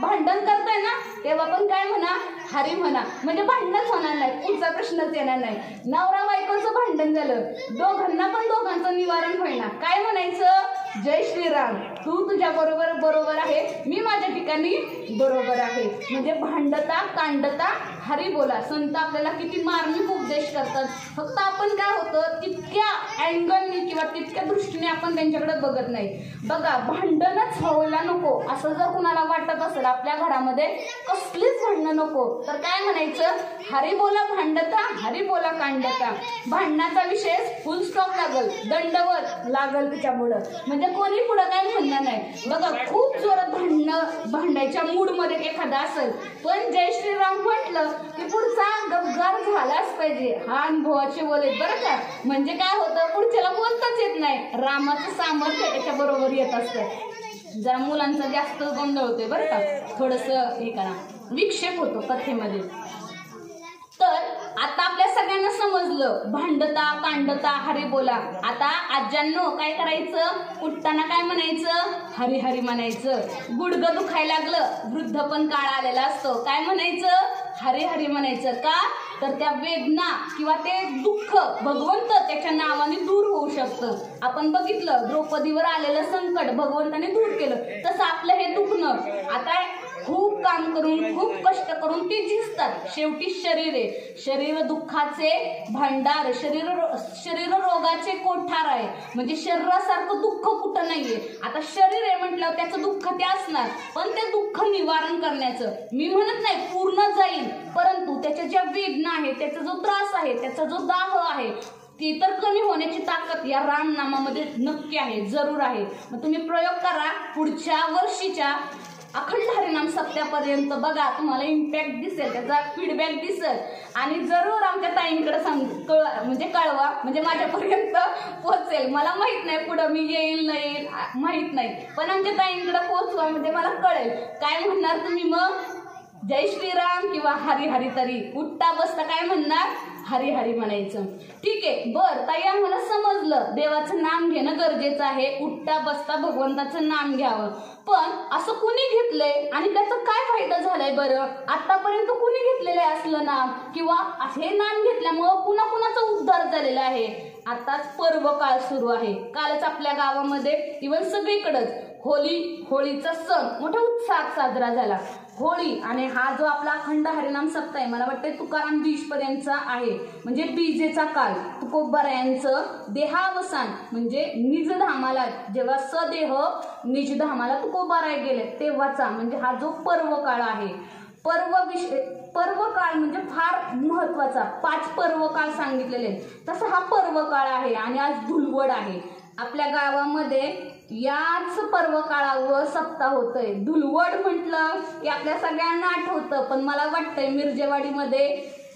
भांडण करताय ना तेव्हा पण काय म्हणा? हरी म्हणा. म्हणजे भांडणच होणार नाही, पुढचा प्रश्नच येणार नाही. नवरा बायकोचं भांडण झालं, दोघांचं निवारण होईना, काय म्हणायचं? जय श्रीराम, तू तुझ्या बरोबर आहे, मी माझ्या ठिकाणी बरोबर आहे. म्हणजे भांडता कांडता हरी बोला. संत आपल्याला किती मार्मिक उपदेश करतात. फक्त आपण काय होतं तितक्या अँगलनी किंवा तितक्या दृष्टीने आपण त्यांच्याकडे बघत नाही. बघा भांडणच व्हायला नको असं जर कुणाला वाटत असेल, आपल्या घरामध्ये कसलीच भांडणं नको, तर काय म्हणायचं? हरी बोला भांडता, हरी बोला कांडता. भांडणाचा विषय फुल स्टॉप लागल, दंडवत लागल त्याच्यामुळं. म्हणजे कोणी पुढं काय म्हणणार नाही. बघा खूप जोरात भांडायच्या मूड मध्ये एखादा असेल, पण जय श्रीराम म्हटलं की पुढचा गपगार झालाच पाहिजे. हा अनुभवाचे बोले बरं का. म्हणजे काय होतं, पुढच्याला बोलताच येत नाही, रामाचं सामर्थ्य त्याच्या बरोबर येत असतं. जरा मुलांचा जास्त गोंधळ होतोय बरं का, थोडस हे करा, विक्षेप होतो कथेमध्ये. तर आता आपल्या सगळ्यांना समजलं भांडता कांडता हरी बोला. आता आज्यांनो काय करायचं? उठताना काय म्हणायचं? हरी हरी म्हणायचं. गुडघं दुखायला लागलं, वृद्ध पण काळ आलेला असतो, काय म्हणायचं? हरी हरी म्हणायचं. का? तर त्या वेदना किंवा ते दुःख भगवंत त्याच्या नावाने दूर होऊ शकतं. आपण बघितलं द्रौपदीवर आलेलं संकट भगवंताने दूर केलं. तसं आपलं हे दुखणं आता खूप काम करून खूप कष्ट करून ते झिजतात. शेवटी शरीर आहे, शरीर दुःखाचे भांडार, शरीर रोगाचे कोठार आहे. म्हणजे शरीरासारखं दुःख कुठं नाहीये. आता शरीर आहे म्हटलं त्याचं दुःख ते असणार, पण ते दुःख निवारण करण्याचं मी म्हणत नाही पूर्ण जाईल, परंतु त्याच्या ज्या वेदना आहेत, त्याचा जो त्रास आहे, त्याचा जो दाह आहे, ती तर कमी होण्याची ताकद या रामनामामध्ये नक्की आहे, जरूर आहे. मग तुम्ही प्रयोग करा. पुढच्या वर्षीच्या अखंड हरिनाम सप्त्यापर्यंत बघा, तुम्हाला इम्पॅक्ट दिसेल, त्याचा फीडबॅक दिसेल. आणि जरूर आमच्या ताईंकडे म्हणजे कळवा, म्हणजे माझ्यापर्यंत पोहोचेल. मला माहित नाही पुढं मी येईल नाही येईल माहित नाही, पण आमच्या ताईंकडे पोहोचवा म्हणजे मला कळेल. काय म्हणणार तुम्ही मग? जय श्रीराम किंवा हरी हरी तरी. उठता बसता काय म्हणणार? हरी हरी म्हणायचं. ठीक आहे, बर ताई आम्हाला समजलं देवाचं नाम घेणं गरजेचं आहे, उठता बसता भगवंताचं नाम घ्यावं. पण असं कुणी घेतलंय आणि त्याचा काय फायदा झालाय बरं? आतापर्यंत कुणी घेतलेलं आहे असलं नाम, किंवा हे नाम घेतल्यामुळं कुणाचा उद्धार झालेला आहे? आताच पर्व काळ सुरू आहे. कालच आपल्या गावामध्ये इव्हन सगळीकडेच होळीचा सण मोठ्या उत्साहात साजरा झाला. होळी आणि हा जो आपला अखंड हरिनाम सप्ताह आहे, मला वाटतं तुकाराम बीजपर्यंतचा आहे. म्हणजे बीजेचा काळ, तुकोबारायांचं देहावसान म्हणजे निजधामाला, जेव्हा सदेह निजधामाला तुकोबाराय गेले तेव्हाचा म्हणजे हा जो पर्व काळ आहे. पर्व काळ म्हणजे फार महत्वाचा. 5 पर्व काळ सांगितलेले, तसं हा पर्व काळ आहे. आणि आज धुलवड आहे आपल्या गावामध्ये. याच पर्व काळावर सप्ताह होतोय. धुलवड म्हटलं की आपल्या सगळ्यांना आठवतं, पण मला वाटतंय मिरजेवाडीमध्ये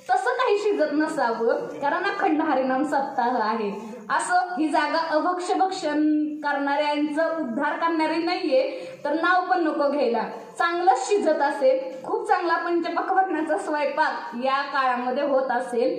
तसं काही शिजत नसावं, कारण अखंड हरिनाम सप्ताह आहे. असं ही जागा अभक्षभक्षण करणाऱ्यांचं उद्धार करणारी नाहीये, तर नाव पण नको घ्यायला. चांगलं शिजत असेल, खूप चांगला पंचपक्वान्नाचा स्वयंपाक या काळामध्ये होत असेल.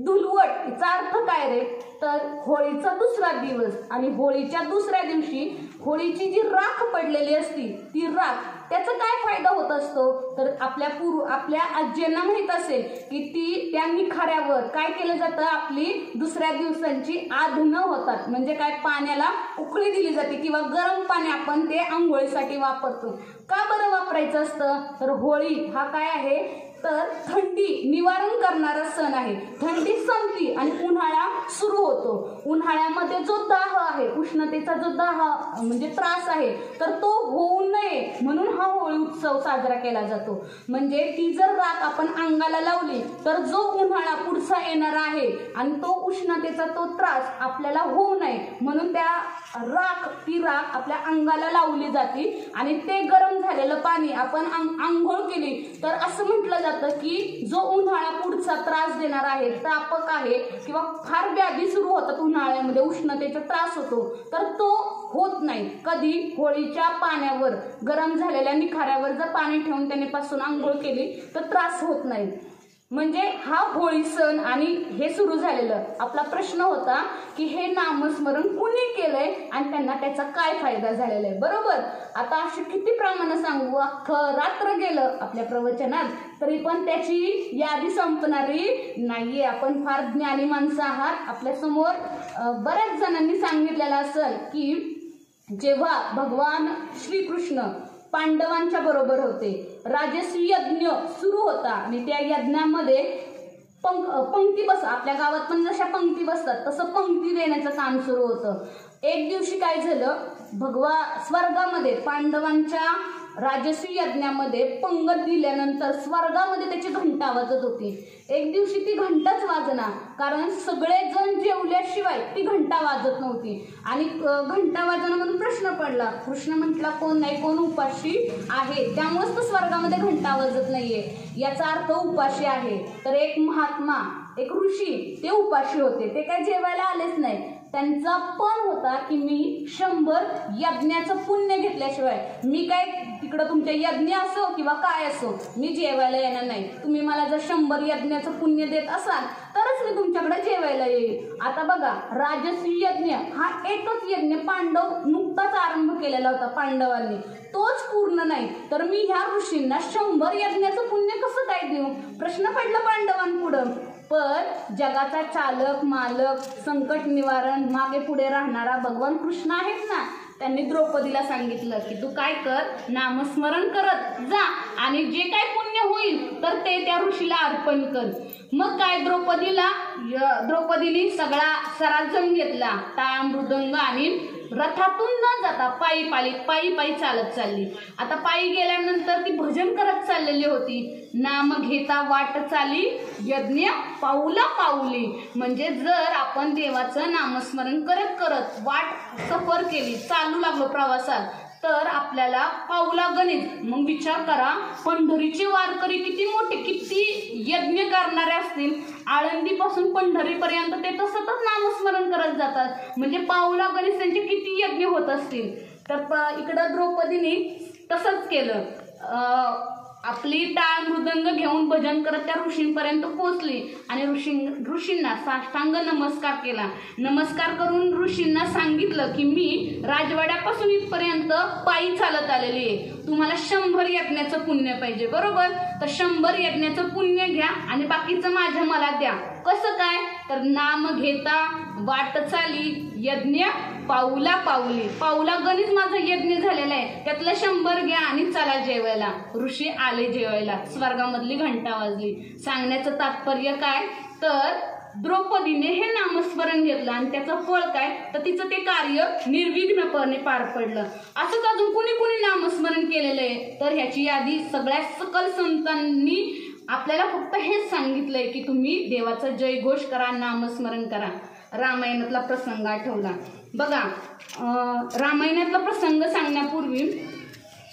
धुलवड याचा अर्थ काय रे? तर होळीचा दुसरा दिवस, आणि होळीच्या दुसऱ्या दिवशी होळीची जी राख पडलेली असती ती राख, त्याचा काय फायदा होत असतो? तर आपल्या आजींना माहित असेल की त्या निखाऱ्यावर काय केलं जातं, आपली दुसऱ्या दिवसांची आधनं होतात. म्हणजे काय, पाण्याला उकळी दिली जाते किंवा गरम पाणी आपण ते आंघोळीसाठी वापरतो. का बरं वापरायचं असतं? तर होळी हा काय आहे, तर थंडी निवारण करणारा सण आहे. थंडी संपली आणि उन्हाळा सुरू होतो. उन्हाळ्यामध्ये जो दाह आहे, उष्णतेचा जो दाह म्हणजे त्रास आहे, तर तो होऊ नये म्हणून हा होळी उत्सव साजरा केला जातो. म्हणजे ती जर राख आपण अंगाला लावली तर जो उन्हाळा पुढचा येणार आहे आणि तो उष्णतेचा तो त्रास आपल्याला होऊ नये म्हणून ती राख आपल्या अंगाला लावली जाते. आणि ते गरम झालेलं पाणी आपण आंघोळ केली तर असं म्हटलं जातं की जो उन्हाळा पुढचा त्रास देणार आहे, तापक आहे, किंवा फार व्याधी सुरू होतात उन्हाळ्यामध्ये, उष्णतेचा त्रास होतो, तर तो होत नाही. कधी होळीच्या पाण्यावर, गरम झालेल्या निखाऱ्यावर जर पाणी ठेवून त्याने आंघोळ केली तर त्रास होत नाही. म्हणजे हा होळी सण आणि हे सुरू झालेलं. आपला प्रश्न होता की हे नामस्मरण कुणी केलंय आणि त्यांना त्याचा काय फायदा झालेला आहे, बरोबर? आता अशी किती प्रमाणे सांगू, अख्खं रात्र गेलं आपल्या प्रवचनात तरी पण त्याची यादी संपणारी नाहीये. आपण फार ज्ञानी माणसं आहात. आपल्या समोर बऱ्याच जणांनी सांगितलेलं असेल की जेव्हा भगवान श्रीकृष्ण पांडवांच्या बरोबर होते, राजसी यज्ञ सुरू होता आणि त्या यज्ञामध्ये पंक्ती आपल्या गावात पण जशा पंक्ती बसतात तसं पंक्ती देण्याचं काम सुरू होतं. एक दिवशी काय झालं, स्वर्गामध्ये पांडवांच्या राजसी यज्ञामध्ये पंगत दिल्यानंतर स्वर्गामध्ये त्याची घंटा वाजत होती. एक दिवशी ती घंटाच वाजना, कारण सगळेजण जेवल्याशिवाय ती घंटा वाजत नव्हती. आणि घंटा वाजना म्हणून प्रश्न पडला. कृष्ण म्हटला कोण नाही, कोण उपाशी आहे, त्यामुळेच तर स्वर्गामध्ये घंटा वाजत नाहीये. याचा अर्थ उपाशी आहे. तर एक महात्मा, एक ऋषी ते उपाशी होते. ते काय जेवायला आलेच नाही. त्यांचा पण होता की मी 100 यज्ञाचं पुण्य घेतल्याशिवाय मी काय तिकडं तुमच्या यज्ञ असो किंवा काय असो मी जेवायला येणार नाही. तुम्ही मला जर 100 यज्ञाचं पुण्य देत असाल तरच मी तुमच्याकडे जेवायला येईल. आता बघा, राजसी यज्ञ हा एकच यज्ञ पांडव नुकताच आरंभ केलेला होता पांडवांनी, तोच पूर्ण नाही तर मी ह्या ऋषींना 100 यज्ञाचं पुण्य कसं काय देऊ? प्रश्न पडला पांडवांपुढं. पण जगाचा चालक मालक, संकट निवारण, मागे पुढे राहणारा भगवान कृष्ण आहेत ना, त्यांनी द्रौपदीला सांगितलं की तू काय कर, नामस्मरण करत जा आणि जे काय पुण्य होईल तर ते त्या ऋषीला अर्पण कर. मग काय, द्रौपदीने सगळा सराजम घेतला, टाळ मृदंग, आणि रथातून न जाता पायी चालत चालली. आता पायी गेल्यानंतर ती भजन करत चाललेली होती. नाम घेता वाट चाली, यज्ञ पाऊला पाऊली. म्हणजे जर आपण देवाचं नामस्मरण करत करत वाट सफर केली, चालू लागलो प्रवासात, तर आपल्याला पाऊला गणित. मग विचार करा, पंढरीचे वारकरी किती मोठे, किती यज्ञ करणारे असतील. आळंदीपासून पंढरीपर्यंत ते तर सतत नामस्मरण करत जातात. म्हणजे पाऊला गणित त्यांचे किती यज्ञ होत असतील. तर इकडं द्रौपदीने तसंच केलं. आपली टाळ मृदंग घेऊन भजन करत त्या ऋषींपर्यंत पोहोचली आणि ऋषींना साष्टांग नमस्कार केला. नमस्कार करून ऋषींना सांगितलं की मी राजवाड्यापासून इथपर्यंत पायी चालत आलेली आहे. तुम्हाला 100 यज्ञाचं पुण्य पाहिजे, बरोबर? तर 100 यज्ञाचं पुण्य घ्या आणि बाकीचं माझ्या मला द्या. कसं काय? तर नाम घेता वाट चाली यज्ञ पाऊला पाऊली. पाऊला गणित माझं यज्ञ झालेलं आहे, त्यातलं 100 घ्या आणि चला जेवायला. ऋषी आले जेवायला. स्वर्गामधली घंटा वाजली. सांगण्याचं तात्पर्य काय? तर द्रौपदीने हे नामस्मरण घेतलं आणि त्याचं फळ काय? तर तिचं ते कार्य निर्विघ्नपणे पार पडलं. असंच अजून कुणी कुणी नामस्मरण केलेलं आहे? तर ह्याची यादी सगळ्या सकल संतांनी आपल्याला फक्त हेच सांगितलंय की तुम्ही देवाचा जयघोष करा, नामस्मरण करा. रामायणातला प्रसंग आठवला बघा. रामायणातला प्रसंग सांगण्यापूर्वी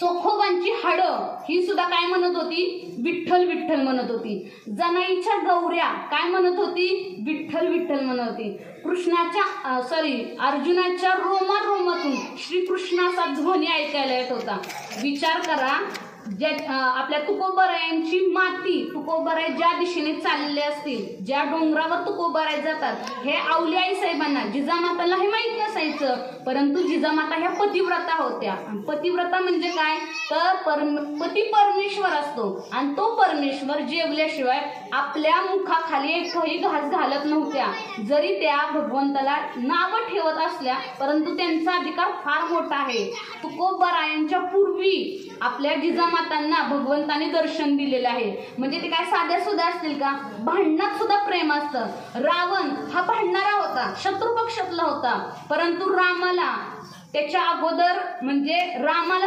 चोखोबांची हाडं ही सुद्धा काय म्हणत होती? विठ्ठल विठ्ठल म्हणत होती. जनाईच्या गौऱ्या काय म्हणत होती? विठ्ठल विठ्ठल म्हणत होती. अर्जुनाच्या रोमातून श्रीकृष्णाचा ध्वनी ऐकायला येत होता. विचार करा, आपल्या तुकोबरायांची माती, तुकोबराय ज्या दिशेने चाललेले असतील, ज्या डोंगरावर तुकोबराय जातात, हे अवली आई साहेबांना जिजामाताला हे माहित नसायचं. परंतु जिजामाता ह्या पतिव्रता होत्या. पतिव्रता म्हणजे काय? तर पती परमेश्वर असतो आणि तो परमेश्वर जेवल्याशिवाय आपल्या मुखाखाली एकही घास घालत नव्हत्या. जरी त्या भगवंताला नावं ठेवत असल्या, परंतु त्यांचा अधिकार फार मोठा आहे. तुकोबरायांच्या पूर्वी आपल्या जिजामातांना भगवंताने दर्शन दिलेलं आहे. म्हणजे ते काय साध्या सुद्धा असतील का? भांडणात सुद्धा प्रेम असतं. रावण हा भांडणारा होता, शत्रुपक्षातला होता, परंतु रामाला त्याच्या अगोदर म्हणजे रावणाला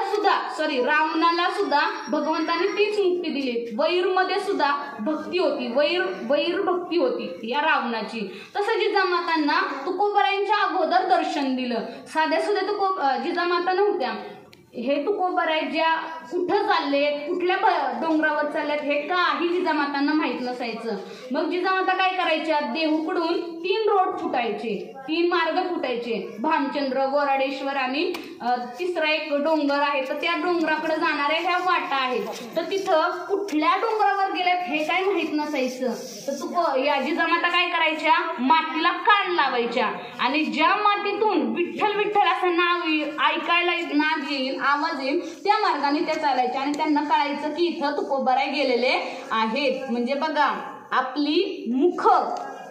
सुद्धा भगवंताने तीच मुक्ती दिली. वैरमध्ये सुद्धा भक्ती होती, वैर भक्ती होती या रावणाची. तसं जिजामातांना तुकोबरायांच्या अगोदर दर्शन दिलं. साध्या सुद्धा जिजामाता नव्हत्या. हे तुकोबराय ज्या कुठं चाललेत, कुठल्या डोंगरावर चाललेत, हे काही जिजामातांना माहित नसायचं. मग जिजामाता काय करायच्या? देहूकडून 3 रोड फुटायचे, 3 मार्ग फुटायचे. भामचंद्र, गोराडेश्वर आणि तिसरा एक डोंगर आहे, तर त्या डोंगराकडे जाणाऱ्या ह्या वाटा आहेत. तर तिथं कुठल्या डोंगरावर गेल्यात हे काय माहित नसायचं. तर या जिजामाता काय करायच्या? मातीला कान लावायच्या आणि ज्या मातीतून विठ्ठल विठ्ठल असं नाव ऐकायला नाद येईल, आवाज येईल, त्या मार्गाने त्या चालायच्या आणि त्यांना कळायचं की इथं तुकोबराय गेलेले आहेत. म्हणजे बघा, आपली मुख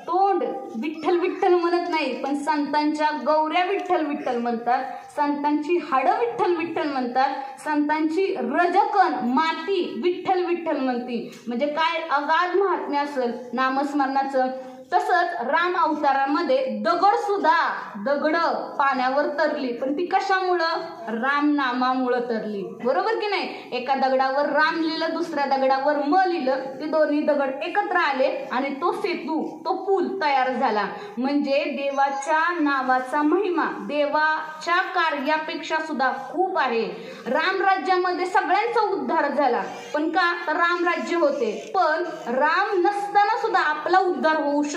तोंड विठ्ठल विठ्ठल म्हणत नाही, पण संतांच्या गौऱ्या विठ्ठल विठ्ठल म्हणतात, संतांची हाडं विठ्ठल विठ्ठल म्हणतात, संतांची रजकण माती विठ्ठल विठ्ठल म्हणती. म्हणजे काय अगाध महात्म्य असेल नामस्मरणाचं. तसंच राम अवतारामध्ये दगड पाण्यावर तरली, पण ती कशामुळं? राम नामामुळं तरली, बरोबर की नाही? एका दगडावर राम लिहिलं, दुसऱ्या दगडावर म लिहिलं, ते दोन्ही दगड एकत्र आले आणि तो सेतू, तो पूल तयार झाला. म्हणजे देवाच्या नावाचा महिमा देवाच्या कार्यापेक्षा सुद्धा खूप आहे. रामराज्यामध्ये सगळ्यांचा उद्धार झाला, पण का? तर रामराज्य होते, पण राम नसताना सुद्धा आपला उद्धार होऊ शकतो.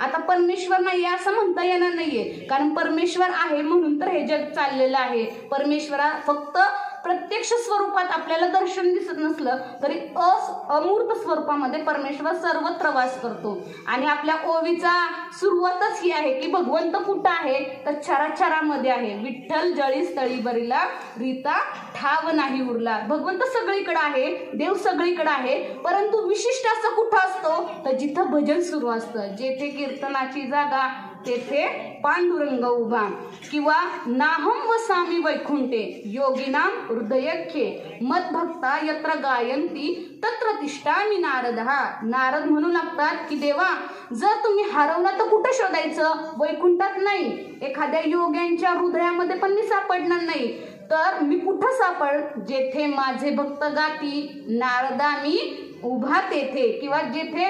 आता परमेश्वर नाही असं म्हणता येणार नाहीये, कारण परमेश्वर आहे म्हणून तर हे जग चाललेलं आहे. परमेश्वरा फक्त प्रत्यक्ष स्वरूपात आपल्याला दर्शन दिसत नसलं तरी अमूर्त स्वरूपामध्ये परमेश्वर सर्वत्र वास करतो. आणि आपल्या ओवीचा सुरुवातच ही आहे की भगवंत कुठं आहे? तर चराचरामध्ये आहे. विठ्ठल जळी स्थळी बरीला रीता ठाव नाही उरला. भगवंत सगळीकडे आहे, देव सगळीकडे आहे, परंतु विशिष्ट असं कुठं असतो? तर जिथं भजन सुरू असतं, जेथे कीर्तनाची जागा तेथे पांडुरंग उभा. किंवा नाहम वसामी वैकुंठे योगिनाम हृदयख्ये मद्भक्ता यत्र गायंती तत्र तिष्ठामि नारदहा. नारद म्हणू लागतात की देवा, जर तुम्ही हरवला तर कुठं शोधायचं? वैकुंठात नाही, एखाद्या योग्यांच्या हृदयामध्ये पण मी सापडणार नाही. तर मी कुठं सापड? जेथे माझे भक्त गाती नारदा मी उभा तेथे. किंवा जेथे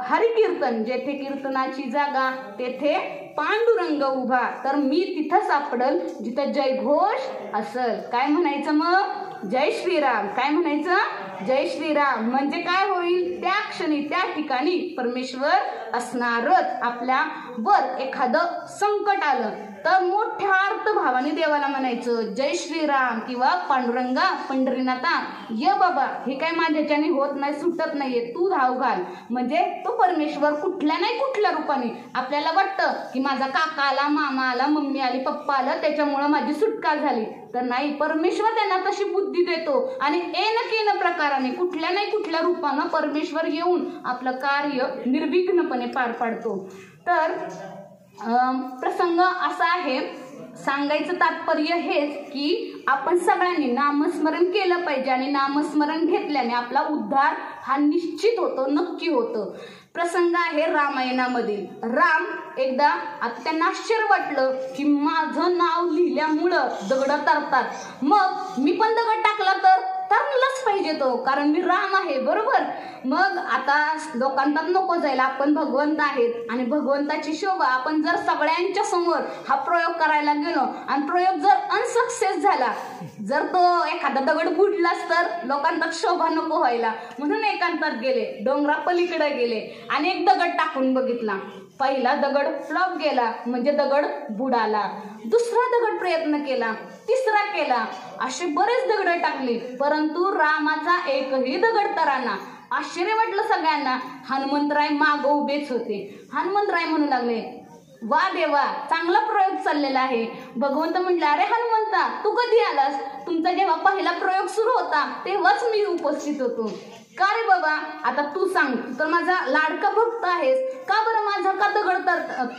हरिकीर्तन, जेथे कीर्तनाची जागा तेथे पांडुरंग उभा. तर मी तिथं सापडल जिथं जयघोष असल. काय म्हणायचं मग? जय श्रीराम. काय म्हणायचं? जय श्रीराम. म्हणजे काय होईल? त्या क्षणी त्या ठिकाणी परमेश्वर असणारच. आपल्या वर एखादं संकट आलं तर मोठ्या अर्थभावाने देवाला म्हणायचं जय श्रीराम किंवा पांडुरंगा पंढरीनाथा ये बाबा, हे काय माझ्याच्याने होत नाही, सुटत नाहीये, तू धाव घाल. म्हणजे तो परमेश्वर कुठल्या नाही कुठल्या रूपाने, आपल्याला वाटतं की माझा काका आला, मामा आला, मम्मी आली, पप्पा आला, त्याच्यामुळे माझी सुटका झाली, तर नाही, परमेश्वर त्यांना तशी बुद्धी देतो आणि केन प्रकाराने कुठल्या नाही कुठल्या रूपानं परमेश्वर येऊन आपलं कार्य निर्विघ्नपणे पार पाडतो. तर प्रसंग असा आहे, सांगायचं तात्पर्य हेच की आपण सगळ्यांनी नामस्मरण केलं पाहिजे आणि नामस्मरण घेतल्याने आपला उद्धार हा निश्चित होतो, नक्की होतो. प्रसंग आहे रामायणामधील. राम एकदा आता त्यांना आश्चर्य वाटलं की माझं नाव लिहिल्यामुळं दगड तरतात, मग मी पण दगड टाकला तर तरलाच पाहिजे तो, कारण मी राम आहे, बरोबर. मग आता लोकांना नको जायला, आपण भगवंत आहेत आणि भगवंताची शोभा, आपण जर सगळ्यांच्या समोर हा प्रयोग करायला गेलो आणि प्रयोग जर अनसक्सेस झाला, जर तो एखादा दगड बुडलाच तर लोकांना शोभा नको व्हायला, म्हणून एकांतात गेले, डोंगरा पलीकडे गेले आणि एक दगड टाकून बघितला. पहिला दगड फ्लॉप गेला, म्हणजे दगड बुडाला. दुसरा दगड प्रयत्न केला, तिसरा केला, असे बरेच दगड टाकले, परंतु रामाचा एकही दगड तराना. आश्चर्य वाटलं सगळ्यांना. हनुमंतराय मागं उभेच होते. हनुमंतराय म्हणू लागले, वा देवा, चांगला प्रयोग चाललेला आहे. भगवंत म्हटलं, अरे हनुमंता, तू कधी आलास? तुमचा जेव्हा पहिला प्रयोग सुरू होता तेव्हाच मी उपस्थित होतो. का रे बाबा, आता तू सांग, तर माझा लाडका भक्त आहेस, का बरं माझा का दगड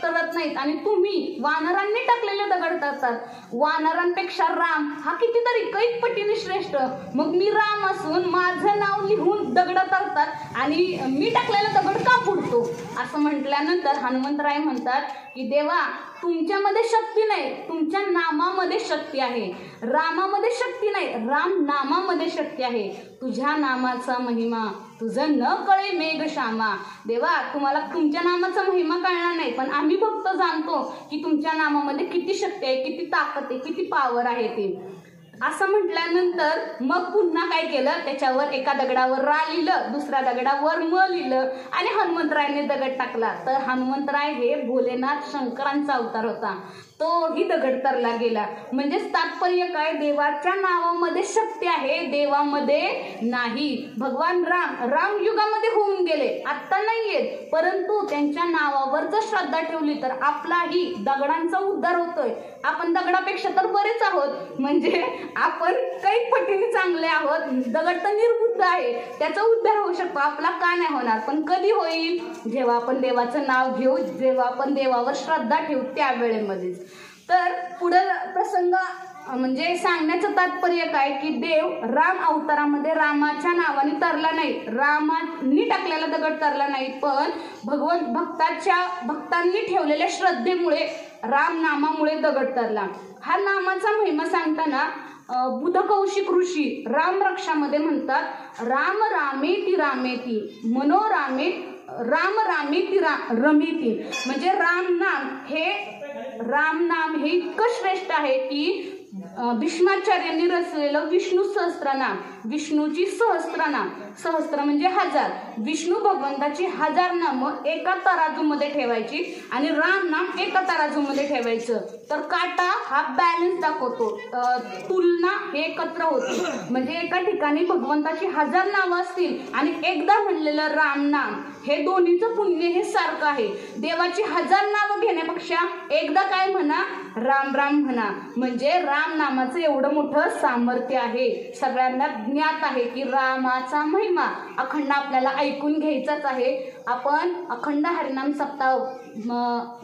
तरत नाहीत आणि तुम्ही वानरांनी टाकलेले दगड तरतात? वानरांपेक्षा राम हा कितीतरी कैक पटीने श्रेष्ठ, मग मी राम असून माझं नाव लिहून दगड तरतात आणि मी टाकलेला दगड का बुडतो? असं म्हटल्यानंतर हनुमंतराय म्हणतात की देवा, तुमच्यामध्ये शक्ती नाही, तुमच्या नामामध्ये शक्ती आहे. रामामध्ये शक्ती नाही, राम नामामध्ये शक्ती आहे. तुझ्या नामाचा महिमा तुझं न कळे मेघ श्यामा. देवा, तुम्हाला तुमच्या नामाचा महिमा कळणार नाही, पण आम्ही फक्त जाणतो की तुमच्या नामामध्ये किती शक्ती आहे, किती ताकद आहे, किती पॉवर आहे ते. असं म्हटल्यानंतर मग पुन्हा काय केलं, त्याच्यावर एका दगडावर रा लिहिलं, दुसऱ्या दगडावर म लिहिलं आणि हनुमंतरायने दगड टाकला. तर हनुमंतराय हे भोलेनाथ शंकरांचा अवतार होता, तोही दगड तरला गेला. म्हणजेच तात्पर्य काय, देवाच्या नावामध्ये शक्ती आहे, देवामध्ये नाही. भगवान राम युगामध्ये होऊन गेले, आत्ता नाहीयेत, परंतु त्यांच्या नावावर जर श्रद्धा ठेवली तर आपलाही दगडांचा उद्धार होतोय. आपण दगडापेक्षा तर बरेच आहोत, म्हणजे आपण काही पटीने चांगले आहोत. दगड तर निर्बुद्ध आहे, त्याचा उद्धार होऊ शकतो, आपला का नाही होणार? पण कधी होईल? जेव्हा आपण देवाचं नाव घेऊ, जेव्हा आपण देवावर श्रद्धा ठेवू, त्या वेळेमध्येच. तर पुढे प्रसंग म्हणजे सांगण्याचं तात्पर्य काय की देव राम अवतारामध्ये रामाच्या नावाने तरला नाही, रामांनी टाकलेला दगड तरला नाही, पण भक्तांनी ठेवलेल्या श्रद्धेमुळे, राम नामामुळे दगड तरला. हा नामाचा महिमा सांगताना बुधकौशिक ऋषी रामरक्षामध्ये म्हणतात, राम रामेति रामेति मनोरामे राम रामेति रमेति. म्हणजे राम नाम हे इतकं श्रेष्ठ आहे की भीष्माचार्यांनी रचलेलं विष्णू सहस्त्रनाम, विष्णूची सहस्त्र म्हणजे हजार, विष्णू भगवंताची 1000 नामं एका तराजूमध्ये ठेवायची आणि राम नाम एका तराजूमध्ये ठेवायचं. तर काटा हा बॅलन्स दाखवतो, तुलना हे एकत्र होते. म्हणजे एका ठिकाणी भगवंताची 1000 नावं असतील आणि एकदा म्हणलेलं राम नाम, हे दोन्हीचं पुण्य हे सारखं आहे. देवाची 1000 नावं घेण्यापेक्षा एकदा काय म्हणा, राम राम म्हणा. म्हणजे राम नामाचं एवढं मोठं सामर्थ्य आहे, सगळ्यांना ज्ञात आहे की रामाचा महिमा अखंड आपल्याला ऐकून घ्यायचाच आहे. आपण अखंड हरिनाम सप्ताह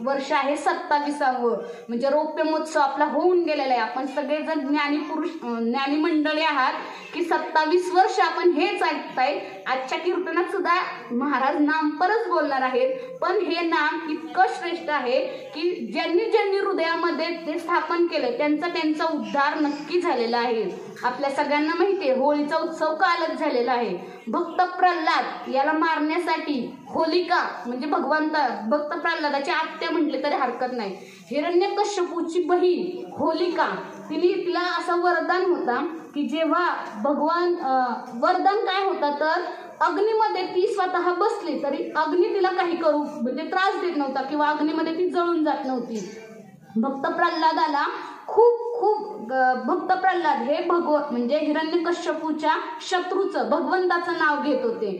वर्ष आहे 27वं, म्हणजे रौप्य महोत्सव आपला होऊन गेलेला आहे. आपण सगळेजण ज्ञानी मंडळी आहात की 27 वर्ष आपण हेच ऐकताय. आजच्या कीर्तनात सुद्धा महाराज नाम परत बोलणार आहेत, पण हे नाम इतकं श्रेष्ठ आहे की ज्यांनी हृदयामध्ये ते स्थापन केलं त्यांचा उद्धार नक्की झालेला आहे. आपल्या सगळ्यांना माहिती आहे, होळीचा उत्सव कालच झालेला आहे. भक्त प्रल्हाद याला मारण्यासाठी होलिका म्हणजे भक्त प्रल्हादाची आत्या म्हटले तरी हरकत नाही. हिरण्यकश्यपूची बहीण होलिका, तिला असं वरदान होता की जेव्हा भगवान वरदान काय होता तर अग्नीमध्ये ती स्वतः बसली तरी अग्नी तिला काही करू म्हणजे त्रास देत नव्हता किंवा अग्नीमध्ये ती जळून जात नव्हती. भक्त प्रल्हादाला भक्त प्रल्हाद हे म्हणजे हिरण्यकश्यपूच्या शत्रूचं भगवंताचं नाव घेत होते.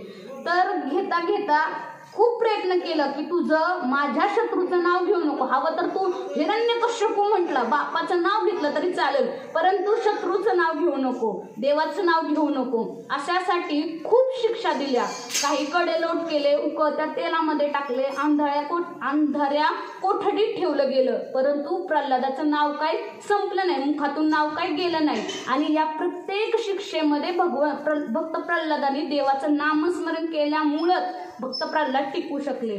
तर घेता घेता खूप प्रयत्न केलं की तुझं माझ्या शत्रूचं नाव घेऊ नको, हवं तर तू हिरण्यकश्यपू म्हटला, बापाचं नाव घेतलं तरी चालेल, परंतु शत्रूचं नाव घेऊ नको, देवाचं नाव घेऊ नको. अशासाठी खूप शिक्षा दिल्या. काही कडेलोट केले, उकळत्या तेलामध्ये टाकले, अंधाऱ्या कोठडीत ठेवलं गेलं, परंतु प्रल्हादाचं नाव काय संपलं नाही, मुखातून नाव काय गेलं नाही. आणि या प्रत्येक शिक्षेमध्ये भक्त प्रल्हादाने देवाचं नामस्मरण केल्यामुळंच भक्त प्रल्हाद टिकू शकले.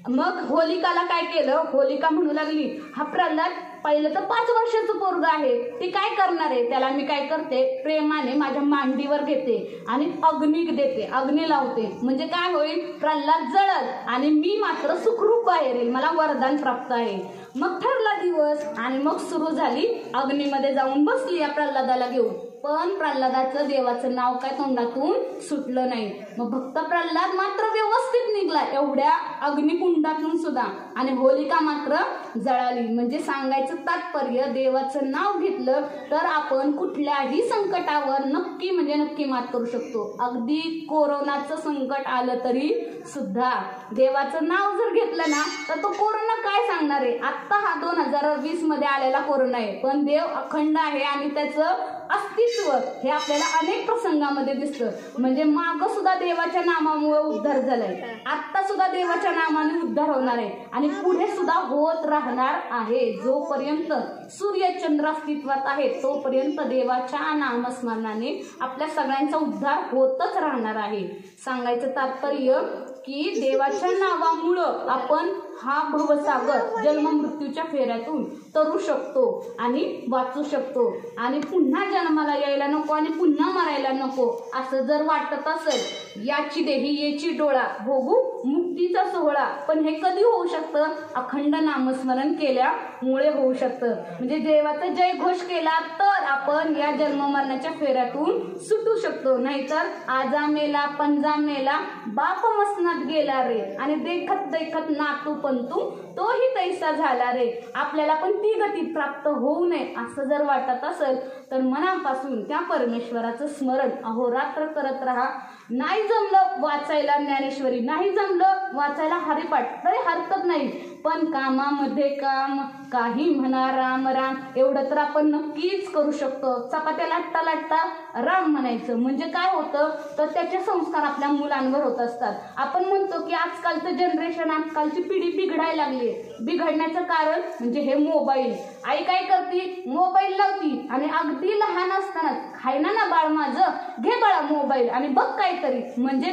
मग होलिकाला काय केलं, होलिका म्हणू लागली हा प्रल्हाद पहिलं तर 5 वर्षाचं पोरग आहे, ते काय करणार आहे, त्याला मी काय करते प्रेमाने माझ्या मांडीवर घेते आणि अग्नी देते, अग्नी लावते, म्हणजे काय होईल प्रल्हाद जळल आणि मी मात्र सुखरूप बाहेर येईल, मला वरदान प्राप्त आहे. मग ठरला दिवस आणि मग सुरू झाली, अग्नीमध्ये जाऊन बसली या प्रल्हादाला घेऊन, पण प्रल्हादाचं देवाचं नाव काय तोंडातून सुटलं नाही. मग भक्त प्रल्हाद मात्र व्यवस्थित निघला एवढ्या अग्निकुंडातून सुद्धा, आणि होलिका मात्र जळाली. म्हणजे सांगायचं तात्पर्य देवाचं नाव घेतलं तर आपण कुठल्याही संकटावर नक्की मात करू शकतो. अगदी कोरोनाचं संकट आलं तरी सुद्धा देवाचं नाव जर घेतलं ना तर तो कोरोना काय सांगणार आहे. आत्ता हा 2020 मध्ये आलेला कोरोना आहे, पण देव अखंड आहे आणि त्याचं अस्तित्व हे आपल्याला अनेक प्रसंगामध्ये दिसतं. म्हणजे माग सुद्धा देवाच्या नामामुळे उद्धार झालाय, आत्ता सुद्धा देवाच्या नामाने उद्धार होणार आहे आणि पुढे सुद्धा होत राहणार आहे. जोपर्यंत सूर्यचंद्र अस्तित्वात आहे तोपर्यंत देवाच्या नामस्मरणाने आपल्या सगळ्यांचा उद्धार होतच राहणार आहे. सांगायचं तात्पर्य की देवाच्या नावामुळं आपण हा भवसागर जन्म मृत्यूच्या फेऱ्यातून तरू शकतो आणि वाचू शकतो. आणि पुन्हा जन्माला यायला नको आणि पुन्हा मरायला नको असं जर वाटत असेल, याची देही येची डोळा भोगू मुक्तीचा सोहळा, पण हे कधी होऊ शकतं, अखंड नामस्मरण केल्यामुळे होऊ शकतं. म्हणजे देवाचा जय घोष केला तर आपण या जन्म मरणाच्या फेऱ्यातून सुटू शकतो. नाहीतर आजा मेला पंजा मेला बाप मसनात गेला रे, आणि देखत देखत नातू पंतू तोही तैसा झाला रे. आपल्याला पण ती गती प्राप्त होऊ नये असं जर वाटत असेल तर मनापासून त्या परमेश्वराचं स्मरण अहोरात्र करत राहा. नाही जमलं वाचायला ज्ञानेश्वरी, नाही जमलं वाचायला हरिपाठ तरी हरकत नाही, पण कामामध्ये काम, काही म्हणा राम राम, एवढं तर आपण नक्कीच करू शकतो. चपात्या लाटता लाटता राम म्हणायचं, म्हणजे काय होतं तर त्याचे संस्कार आपल्या मुलांवर होत असतात. आपण म्हणतो की आजकालचं जनरेशन, आजकालची पिढी बिघडायला लागली. बिघडण्याचं कारण म्हणजे हे मोबाईल. आई काय करते, मोबाईल लावती आणि अगदी लहान असताना खायना ना बाळ माझं, घे बाळा मोबाईल आणि बघ काहीतरी, म्हणजे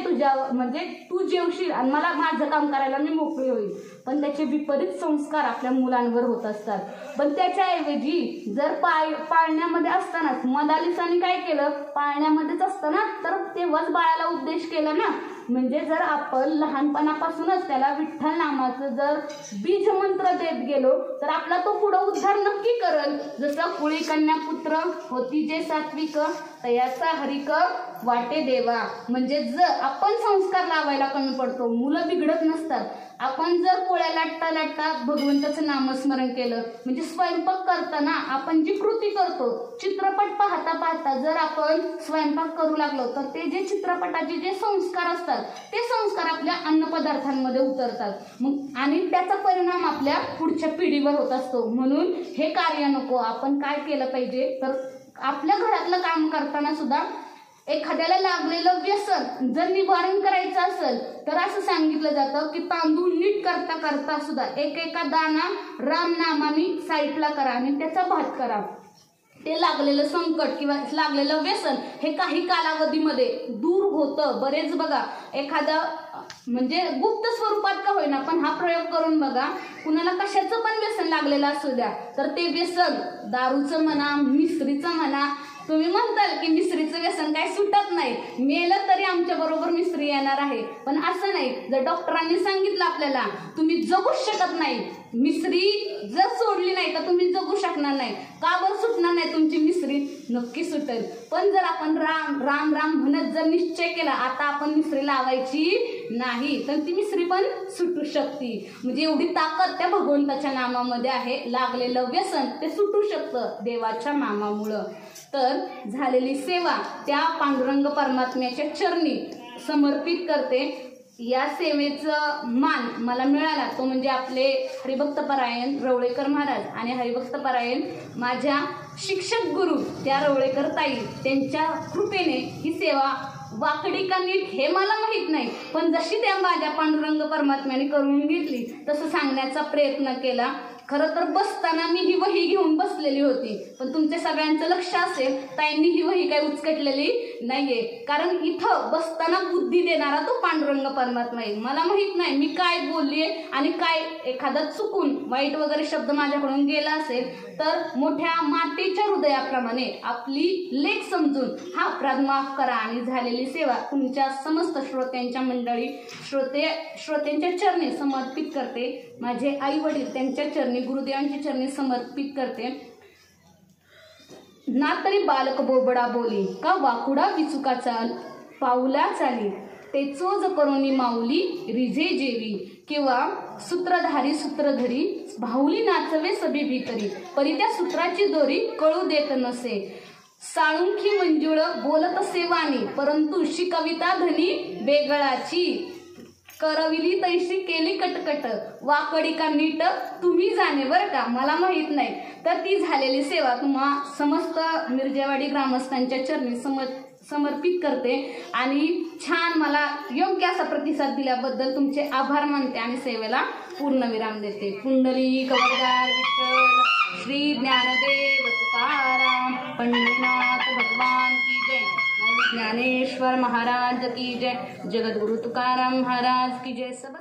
तू जेवशील आणि मला माझं काम करायला मी मोकळी होईल. पण त्याचे विपरीत संस्कार आपल्या मुलांवर होत असतात. पण त्याच्याऐवजी जर पाळण्यामध्ये असतानाच मदालिसाने काय केलं, पाळण्यामध्येच असताना तर तेव्हाच बाळाला उपदेश केला ना. म्हणजे जर आपण लहानपणापासूनच त्याला विठ्ठल नामाचं जर बीज मंत्र देत गेलो तर आपला तो पुढं उद्धार नक्की करल. जसं कुळी कन्या पुत्र होती जे सात्विक, तयाचा हरिक वाटे देवा. म्हणजे जर आपण संस्कार लावायला कमी पडतो, मुलं बिघडत नसतात. आपण जर पोळ्या लाटता लाटता भगवंताचं नामस्मरण केलं, म्हणजे स्वयंपाक करताना आपण जी कृती करतो, चित्रपट पाहता पाहता जर आपण स्वयंपाक करू लागलो तर ते जे चित्रपटाचे जे संस्कार असतात ते संस्कार आपल्या अन्नपदार्थांमध्ये उतरतात. मग आणि त्याचा परिणाम आपल्या पुढच्या पिढीवर होत असतो. म्हणून हे कार्य नको. आपण काय केलं पाहिजे तर आपल्या घरातलं काम करताना सुद्धा एखाद्याला लागलेलं व्यसन जर निवारण करायचं असेल तर असं सांगितलं जातं की तांदूळ नीट करता करता सुद्धा एका दाना राम नामाने साईडला करा आणि त्याचा भात करा. ते लागलेलं संकट किंवा लागलेलं व्यसन हे काही कालावधीमध्ये दूर होतं. बरेच बघा, एखादा म्हणजे गुप्त स्वरूपात का होईना पण हा प्रयोग करून बघा, कुणाला कशाचं पण व्यसन लागलेलं असू द्या तर ते व्यसन दारूचं म्हणा, मिसरीचं म्हणा, तुम्ही म्हणताल की मिसरीचं व्यसन काय सुटत नाही, मेलं तरी आमच्या बरोबर मिसरी येणार आहे, पण असं नाही. जर डॉक्टरांनी सांगितलं आपल्याला तुम्ही जगूच शकत नाही, मिसरी जर सोडली नाही तर तुम्ही जगू शकणार नाही, का बरं सुटणार नाही तुमची मिसरी? नक्की सुटेल. पण जर आपण राम राम राम म्हणत जर निश्चय केला आता आपण मिसरी लावायची नाही, तर ती मिसरी पण सुटू शकते. म्हणजे एवढी ताकद त्या भगवंताच्या नामामध्ये आहे. लागलेलं व्यसन ते सुटू शकतं देवाच्या नामामुळं. तर झालेली सेवा त्या पांडुरंग परमात्म्याच्या चरणी समर्पित करते. या सेवेचं मान मला मिळाला तो म्हणजे आपले हरिभक्तपरायण रवळेकर महाराज आणि हरिभक्तपरायण माझ्या शिक्षक गुरु त्या रवळेकर ताई, त्यांच्या कृपेने ही सेवा वाकडी का नीट हे मला माहीत नाही, पण जशी त्या माझ्या पांडुरंग परमात्म्याने करून घेतली तसं सांगण्याचा प्रयत्न केला. खरं तर बसताना मी ही वही घेऊन बसलेली होती, पण तुमच्या सगळ्यांचं लक्ष असेल ताईंनी ही वही काही उचकटलेली नाहीये, कारण इथं बसताना बुद्धी देणारा तो पांडुरंग परमात्मा आहे. मला माहित नाही मी काय बोललीये आणि काय एखादा चुकून वाईट वगैरे शब्द माझ्याकडून गेला असेल तर मोठ्या मातेच्या हृदयाप्रमाणे आपली लेख समजून हा अपराध माफ करा. आणि झालेली सेवा तुमच्या समस्त श्रोत्यांच्या मंडळी श्रोत्यांच्या चरणी समर्पित करते. माझे आई वडील त्यांच्या चरणी गुरुदेवांच्या चरणी समर्पित करते. ना तरी बालक बोबडा बोली का वाकुडा विचुका चाल पाऊला चाली ते चोज करोनी माऊली रिझे जेवी किंवा सूत्रधारी सूत्रधरी भाऊली नाचवे सभे भीतरी परी त्या सूत्राची दोरी कळू देत नसे साळुंखी मंजुळ बोलत सेवानी परंतु शी कविता धनी वेगळाची करविली तैशी केली कटकट वाकडी का नीट तुम्ही जाणे बरं का, मला माहीत नाही. तर ती झालेली सेवा तुम्हा समस्त मिरजेवाडी ग्रामस्थांच्या चरणी समर्पित करते. आणि छान मला योग्य असा प्रतिसाद दिल्याबद्दल तुमचे आभार मानते आणि सेवेला पूर्णविराम देते. पुंडलिक वरदार विठ्ठल श्री ज्ञानदेव तुकाराम पंढरीनाथ भगवान की जय. ज्ञानेश्वर महाराज की जय. जगद्गुरु तुकाराम महाराज की जय. सब